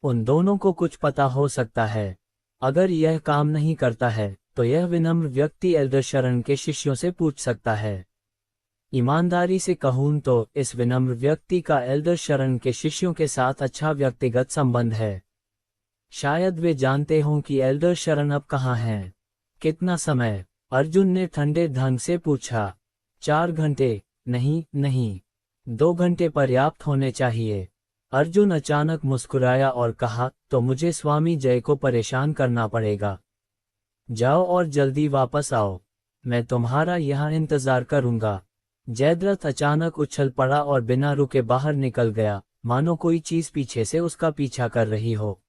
उन दोनों को कुछ पता हो सकता है। अगर यह काम नहीं करता है तो यह विनम्र व्यक्ति एल्डर शरण के शिष्यों से पूछ सकता है। ईमानदारी से कहूं तो इस विनम्र व्यक्ति का एल्डर शरण के शिष्यों के साथ अच्छा व्यक्तिगत संबंध है। शायद वे जानते हों कि एल्डर शरण अब कहाँ हैं। कितना समय? अर्जुन ने ठंडे ढंग से पूछा। 4 घंटे। नहीं, 2 घंटे पर्याप्त होने चाहिए। अर्जुन अचानक मुस्कुराया और कहा, तो मुझे स्वामी जय को परेशान करना पड़ेगा। जाओ और जल्दी वापस आओ। मैं तुम्हारा यहाँ इंतजार करूंगा। जयद्रथ अचानक उछल पड़ा और बिना रुके बाहर निकल गया, मानो कोई चीज पीछे से उसका पीछा कर रही हो।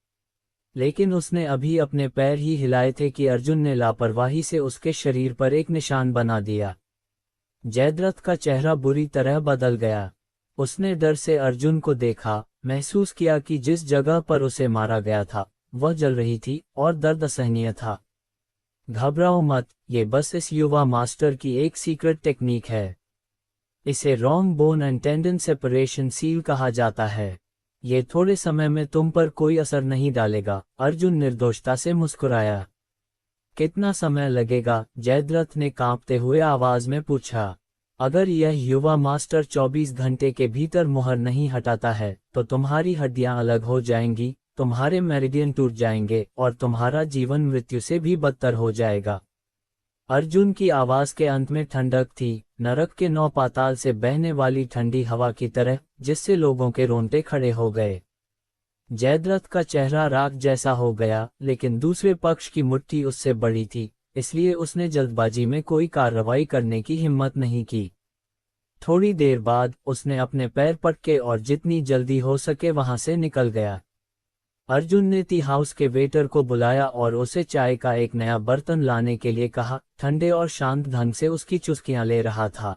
लेकिन उसने अभी अपने पैर ही हिलाए थे कि अर्जुन ने लापरवाही से उसके शरीर पर एक निशान बना दिया। जयद्रथ का चेहरा बुरी तरह बदल गया। उसने डर से अर्जुन को देखा, महसूस किया कि जिस जगह पर उसे मारा गया था वह जल रही थी और दर्द असहनीय था। घबराओ मत, ये बस इस युवा मास्टर की एक सीक्रेट टेक्निक है। इसे wrong bone and tendon separation seal कहा जाता है। ये थोड़े समय में तुम पर कोई असर नहीं डालेगा। अर्जुन निर्दोषता से मुस्कुराया। कितना समय लगेगा? जयद्रथ ने कांपते हुए आवाज में पूछा। अगर यह युवा मास्टर 24 घंटे के भीतर मुहर नहीं हटाता है तो तुम्हारी हड्डियां अलग हो जाएंगी, तुम्हारे मेरिडियन टूट जाएंगे और तुम्हारा जीवन मृत्यु से भी बदतर हो जाएगा। अर्जुन की आवाज के अंत में ठंडक थी, नरक के 9 पाताल से बहने वाली ठंडी हवा की तरह, जिससे लोगों के रोंगटे खड़े हो गए। जयद्रथ का चेहरा राख जैसा हो गया, लेकिन दूसरे पक्ष की मुट्ठी उससे बड़ी थी, इसलिए उसने जल्दबाजी में कोई कार्रवाई करने की हिम्मत नहीं की। थोड़ी देर बाद उसने अपने पैर पटके और जितनी जल्दी हो सके वहां से निकल गया। अर्जुन ने टी हाउस के वेटर को बुलाया और उसे चाय का एक नया बर्तन लाने के लिए कहा। ठंडे और शांत ढंग से उसकी चुस्कियां ले रहा था।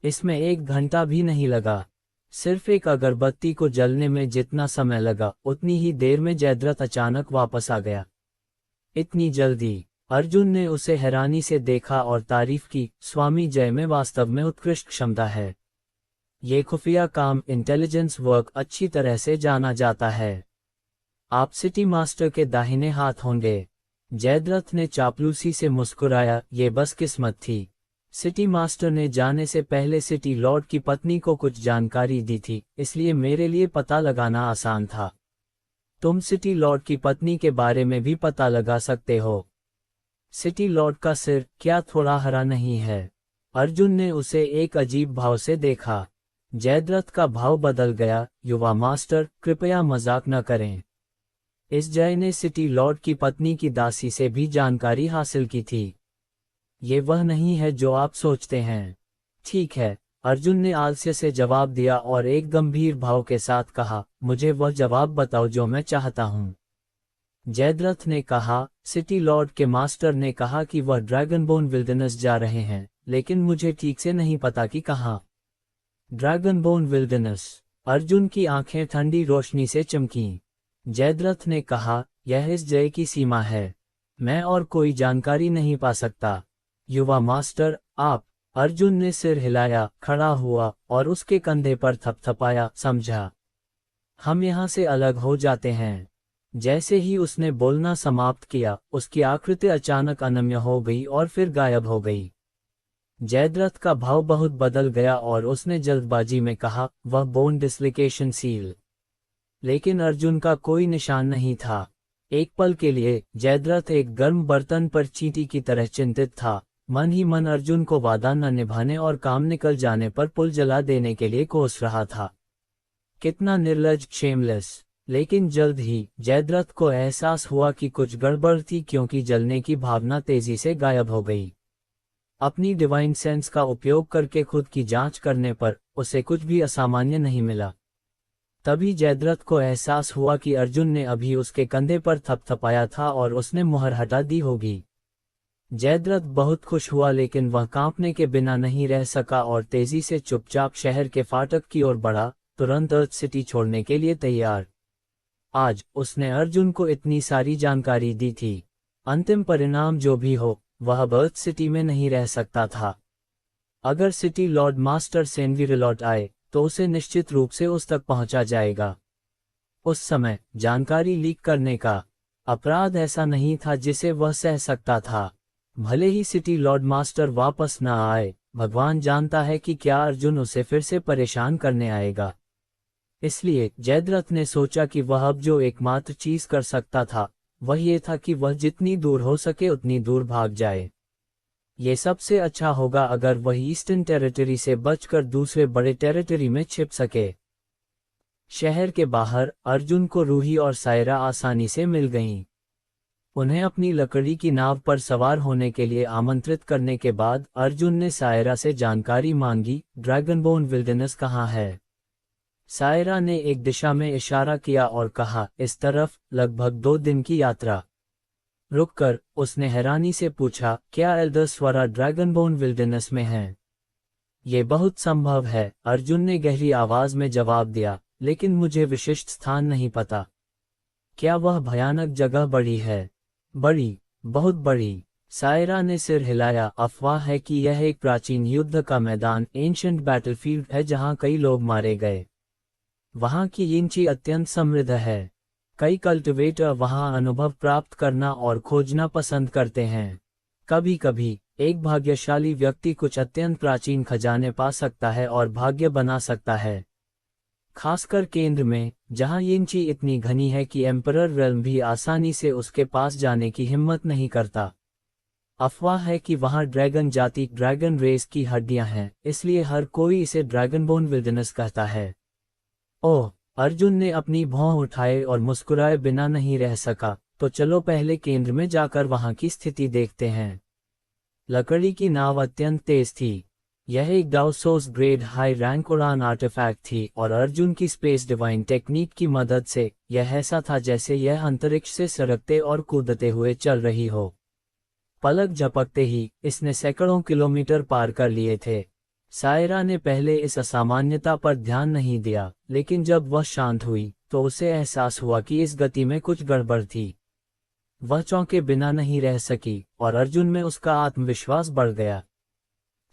इसमें 1 घंटा भी नहीं लगा। सिर्फ एक अगरबत्ती को जलने में जितना समय लगा उतनी ही देर में जयद्रथ अचानक वापस आ गया। इतनी जल्दी? अर्जुन ने उसे हैरानी से देखा और तारीफ की। स्वामी जय में वास्तव में उत्कृष्ट क्षमता है। ये खुफिया काम, इंटेलिजेंस वर्क अच्छी तरह से जाना जाता है। आप सिटी मास्टर के दाहिने हाथ होंगे। जयद्रथ ने चापलूसी से मुस्कुराया, ये बस किस्मत थी। सिटी मास्टर ने जाने से पहले सिटी लॉर्ड की पत्नी को कुछ जानकारी दी थी, इसलिए मेरे लिए पता लगाना आसान था। तुम सिटी लॉर्ड की पत्नी के बारे में भी पता लगा सकते हो। सिटी लॉर्ड का सिर क्या थोड़ा हरा नहीं है? अर्जुन ने उसे एक अजीब भाव से देखा। जयद्रथ का भाव बदल गया। युवा मास्टर, कृपया मजाक न करें। इस जय ने सिटी लॉर्ड की पत्नी की दासी से भी जानकारी हासिल की थी। ये वह नहीं है जो आप सोचते हैं। ठीक है, अर्जुन ने आलस्य से जवाब दिया और एक गंभीर भाव के साथ कहा, मुझे वह जवाब बताओ जो मैं चाहता हूँ। जयद्रथ ने कहा, सिटी लॉर्ड के मास्टर ने कहा कि वह ड्रैगनबोन विल्डरनेस जा रहे हैं, लेकिन मुझे ठीक से नहीं पता कि कहाँ। ड्रैगनबोन विल्डरनेस? अर्जुन की आंखें ठंडी रोशनी से चमकीं। जयद्रथ ने कहा, यह इस जय की सीमा है। मैं और कोई जानकारी नहीं पा सकता। युवा मास्टर, आप? अर्जुन ने सिर हिलाया, खड़ा हुआ और उसके कंधे पर थपथपाया। समझा। हम यहाँ से अलग हो जाते हैं। जैसे ही उसने बोलना समाप्त किया, उसकी आकृति अचानक अनम्य हो गई और फिर गायब हो गई। जयद्रथ का भाव बहुत बदल गया और उसने जल्दबाजी में कहा, वह बोन डिसलोकेशन सील। लेकिन अर्जुन का कोई निशान नहीं था। एक पल के लिए जयद्रथ एक गर्म बर्तन पर चींटी की तरह चिंतित था। मन ही मन अर्जुन को वादा न निभाने और काम निकल जाने पर पुल जला देने के लिए कोस रहा था। कितना निर्लज, शेमलेस। लेकिन जल्द ही जयद्रथ को एहसास हुआ कि कुछ गड़बड़ थी, क्योंकि जलने की भावना तेजी से गायब हो गई। अपनी डिवाइन सेंस का उपयोग करके खुद की जांच करने पर उसे कुछ भी असामान्य नहीं मिला। तभी जयद्रथ को एहसास हुआ कि अर्जुन ने अभी उसके कंधे पर थपथपाया था और उसने मुहर हटा दी होगी। जयद्रथ बहुत खुश हुआ, लेकिन वह कांपने के बिना नहीं रह सका और तेजी से चुपचाप शहर के फाटक की ओर बढ़ा, तुरंत अर्थ सिटी छोड़ने के लिए तैयार। आज उसने अर्जुन को इतनी सारी जानकारी दी थी। अंतिम परिणाम जो भी हो, वह अब अर्थ सिटी में नहीं रह सकता था। अगर सिटी लॉर्ड मास्टर सेनवीर लौट आए तो उसे निश्चित रूप से उस तक पहुंचा जाएगा। उस समय जानकारी लीक करने का अपराध ऐसा नहीं था जिसे वह सह सकता था। भले ही सिटी लॉर्ड मास्टर वापस न आए, भगवान जानता है कि क्या अर्जुन उसे फिर से परेशान करने आएगा। इसलिए जयद्रथ ने सोचा कि वह अब जो एकमात्र चीज कर सकता था वह ये था कि वह जितनी दूर हो सके उतनी दूर भाग जाए। ये सबसे अच्छा होगा अगर वह ईस्टर्न टेरिटरी से बचकर दूसरे बड़े टेरिटरी में छिप सके। शहर के बाहर अर्जुन को रूही और सायरा आसानी से मिल गईं। उन्हें अपनी लकड़ी की नाव पर सवार होने के लिए आमंत्रित करने के बाद अर्जुन ने सायरा से जानकारी मांगी, ड्रैगनबोन विल्डरनेस कहाँ है। सायरा ने एक दिशा में इशारा किया और कहा, इस तरफ, लगभग 2 दिन की यात्रा। रुककर उसने हैरानी से पूछा, क्या एल्डर स्वरा ड्रैगनबोन विल्डरनेस में हैं? ये बहुत संभव है, अर्जुन ने गहरी आवाज में जवाब दिया, लेकिन मुझे विशिष्ट स्थान नहीं पता। क्या वह भयानक जगह बड़ी है? बड़ी, बहुत बड़ी। सायरा ने सिर हिलाया। अफवाह है कि यह एक प्राचीन युद्ध का मैदान, एंशिएंट बैटलफील्ड है जहां कई लोग मारे गए। वहां की यिंची अत्यंत समृद्ध है। कई कल्टिवेटर वहां अनुभव प्राप्त करना और खोजना पसंद करते हैं। कभी कभी एक भाग्यशाली व्यक्ति कुछ अत्यंत प्राचीन खजाने पा सकता है और भाग्य बना सकता है। खासकर केंद्र में, जहां यिंची इतनी घनी है कि एम्परर रेल्म भी आसानी से उसके पास जाने की हिम्मत नहीं करता। अफवाह है कि वहां ड्रैगन जाति, ड्रैगन रेस की हड्डियां हैं, इसलिए हर कोई इसे ड्रैगनबोन विल्डरनेस कहता है। ओह, अर्जुन ने अपनी भौं उठाए और मुस्कुराए बिना नहीं रह सका। तो चलो पहले केंद्र में जाकर वहां की स्थिति देखते हैं। लकड़ी की नाव अत्यंत तेज थी। यह एक डाउसोस ग्रेड हाई रैंक उड़ान आर्टिफैक्ट थी और अर्जुन की स्पेस डिवाइन टेक्निक की मदद से यह ऐसा था जैसे यह अंतरिक्ष से सरकते और कूदते हुए चल रही हो। पलक झपकते ही इसने सैकड़ों किलोमीटर पार कर लिए थे। सायरा ने पहले इस असामान्यता पर ध्यान नहीं दिया, लेकिन जब वह शांत हुई तो उसे एहसास हुआ कि इस गति में कुछ गड़बड़ थी। वह चौंके बिना नहीं रह सकी और अर्जुन में उसका आत्मविश्वास बढ़ गया।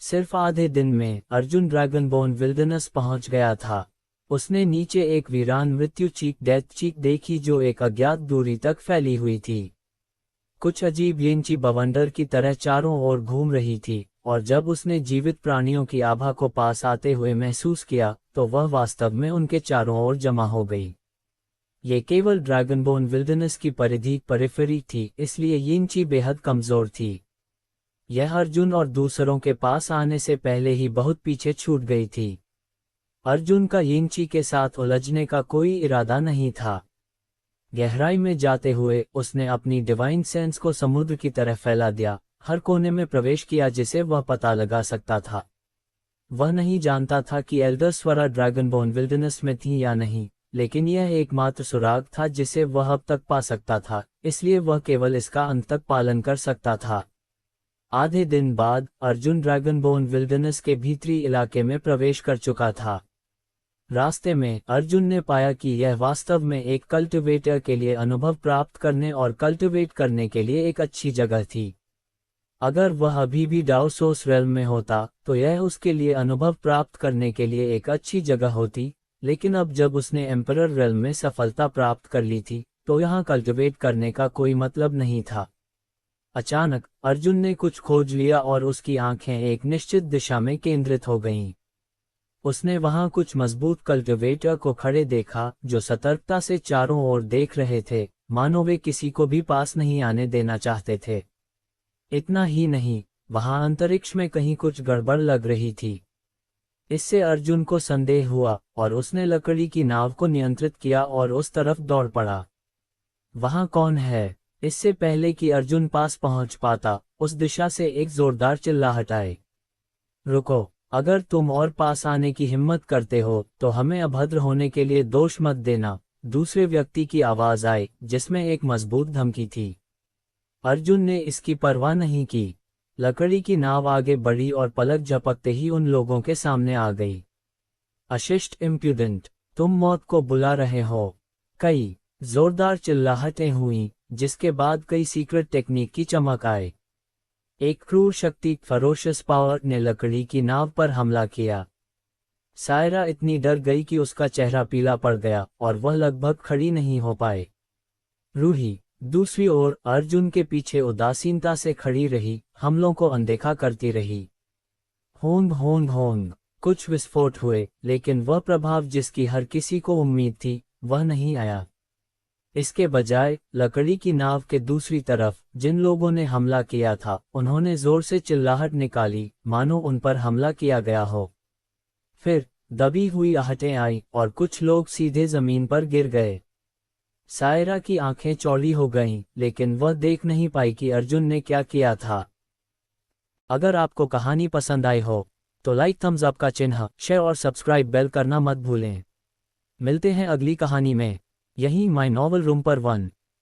सिर्फ आधे दिन में अर्जुन ड्रैगनबोन विल्डरनेस पहुंच गया था। उसने नीचे एक वीरान मृत्यु चीक, डेथ चीक देखी जो एक अज्ञात दूरी तक फैली हुई थी। कुछ अजीब यिंची बवंडर की तरह चारों ओर घूम रही थी, और जब उसने जीवित प्राणियों की आभा को पास आते हुए महसूस किया तो वह वास्तव में उनके चारों ओर जमा हो गई। ये केवल ड्रैगनबोन विल्डरनेस की परिधि परिफेरी थी, इसलिए यिंची बेहद कमजोर थी। यह अर्जुन और दूसरों के पास आने से पहले ही बहुत पीछे छूट गई थी। अर्जुन का यिंची के साथ उलझने का कोई इरादा नहीं था। गहराई में जाते हुए उसने अपनी डिवाइन सेंस को समुद्र की तरह फैला दिया, हर कोने में प्रवेश किया जिसे वह पता लगा सकता था। वह नहीं जानता था कि एल्डर स्वरा ड्रैगनबोन विल्डरनेस में थी या नहीं, लेकिन यह एकमात्र सुराग था जिसे वह अब तक पा सकता था, इसलिए वह केवल इसका अंत तक पालन कर सकता था। आधे दिन बाद अर्जुन ड्रैगनबोन विल्डरनेस के भीतरी इलाके में प्रवेश कर चुका था। रास्ते में अर्जुन ने पाया कि यह वास्तव में एक कल्टिवेटर के लिए अनुभव प्राप्त करने और कल्टिवेट करने के लिए एक अच्छी जगह थी। अगर वह अभी भी डाउसोस रेल्म में होता तो यह उसके लिए अनुभव प्राप्त करने के लिए एक अच्छी जगह होती, लेकिन अब जब उसने एम्परर रेल्म में सफलता प्राप्त कर ली थी तो यहाँ कल्टिवेट करने का कोई मतलब नहीं था। अचानक अर्जुन ने कुछ खोज लिया और उसकी आंखें एक निश्चित दिशा में केंद्रित हो गईं। उसने वहां कुछ मजबूत कल्टिवेटर को खड़े देखा जो सतर्कता से चारों ओर देख रहे थे, मानो वे किसी को भी पास नहीं आने देना चाहते थे। इतना ही नहीं, वहां अंतरिक्ष में कहीं कुछ गड़बड़ लग रही थी। इससे अर्जुन को संदेह हुआ और उसने लकड़ी की नाव को नियंत्रित किया और उस तरफ दौड़ पड़ा। वहां कौन है? इससे पहले कि अर्जुन पास पहुंच पाता, उस दिशा से एक जोरदार चिल्लाहट आई। रुको, अगर तुम और पास आने की हिम्मत करते हो तो हमें अभद्र होने के लिए दोष मत देना, दूसरे व्यक्ति की आवाज आई जिसमें एक मजबूत धमकी थी। अर्जुन ने इसकी परवाह नहीं की। लकड़ी की नाव आगे बढ़ी और पलक झपकते ही उन लोगों के सामने आ गई। अशिष्ट इम्प्यूडेंट, तुम मौत को बुला रहे हो। कई जोरदार चिल्लाहटें हुईं, जिसके बाद कई सीक्रेट टेक्निक की चमक आए। एक क्रूर शक्ति फरोशियस पावर ने लकड़ी की नाव पर हमला किया। सायरा इतनी डर गई कि उसका चेहरा पीला पड़ गया और वह लगभग खड़ी नहीं हो पाए। रूही दूसरी ओर अर्जुन के पीछे उदासीनता से खड़ी रही, हमलों को अनदेखा करती रही। होंग होंग होंग, कुछ विस्फोट हुए, लेकिन वह प्रभाव जिसकी हर किसी को उम्मीद थी वह नहीं आया। इसके बजाय लकड़ी की नाव के दूसरी तरफ जिन लोगों ने हमला किया था उन्होंने जोर से चिल्लाहट निकाली, मानो उन पर हमला किया गया हो। फिर दबी हुई आहटें आईं और कुछ लोग सीधे जमीन पर गिर गए। सायरा की आंखें चौड़ी हो गईं, लेकिन वह देख नहीं पाई कि अर्जुन ने क्या किया था। अगर आपको कहानी पसंद आई हो तो लाइक, थम्स अप का चिन्ह, शेयर और सब्सक्राइब बेल करना मत भूलें। मिलते हैं अगली कहानी में, यहीं माय नॉवल रूम पर 1।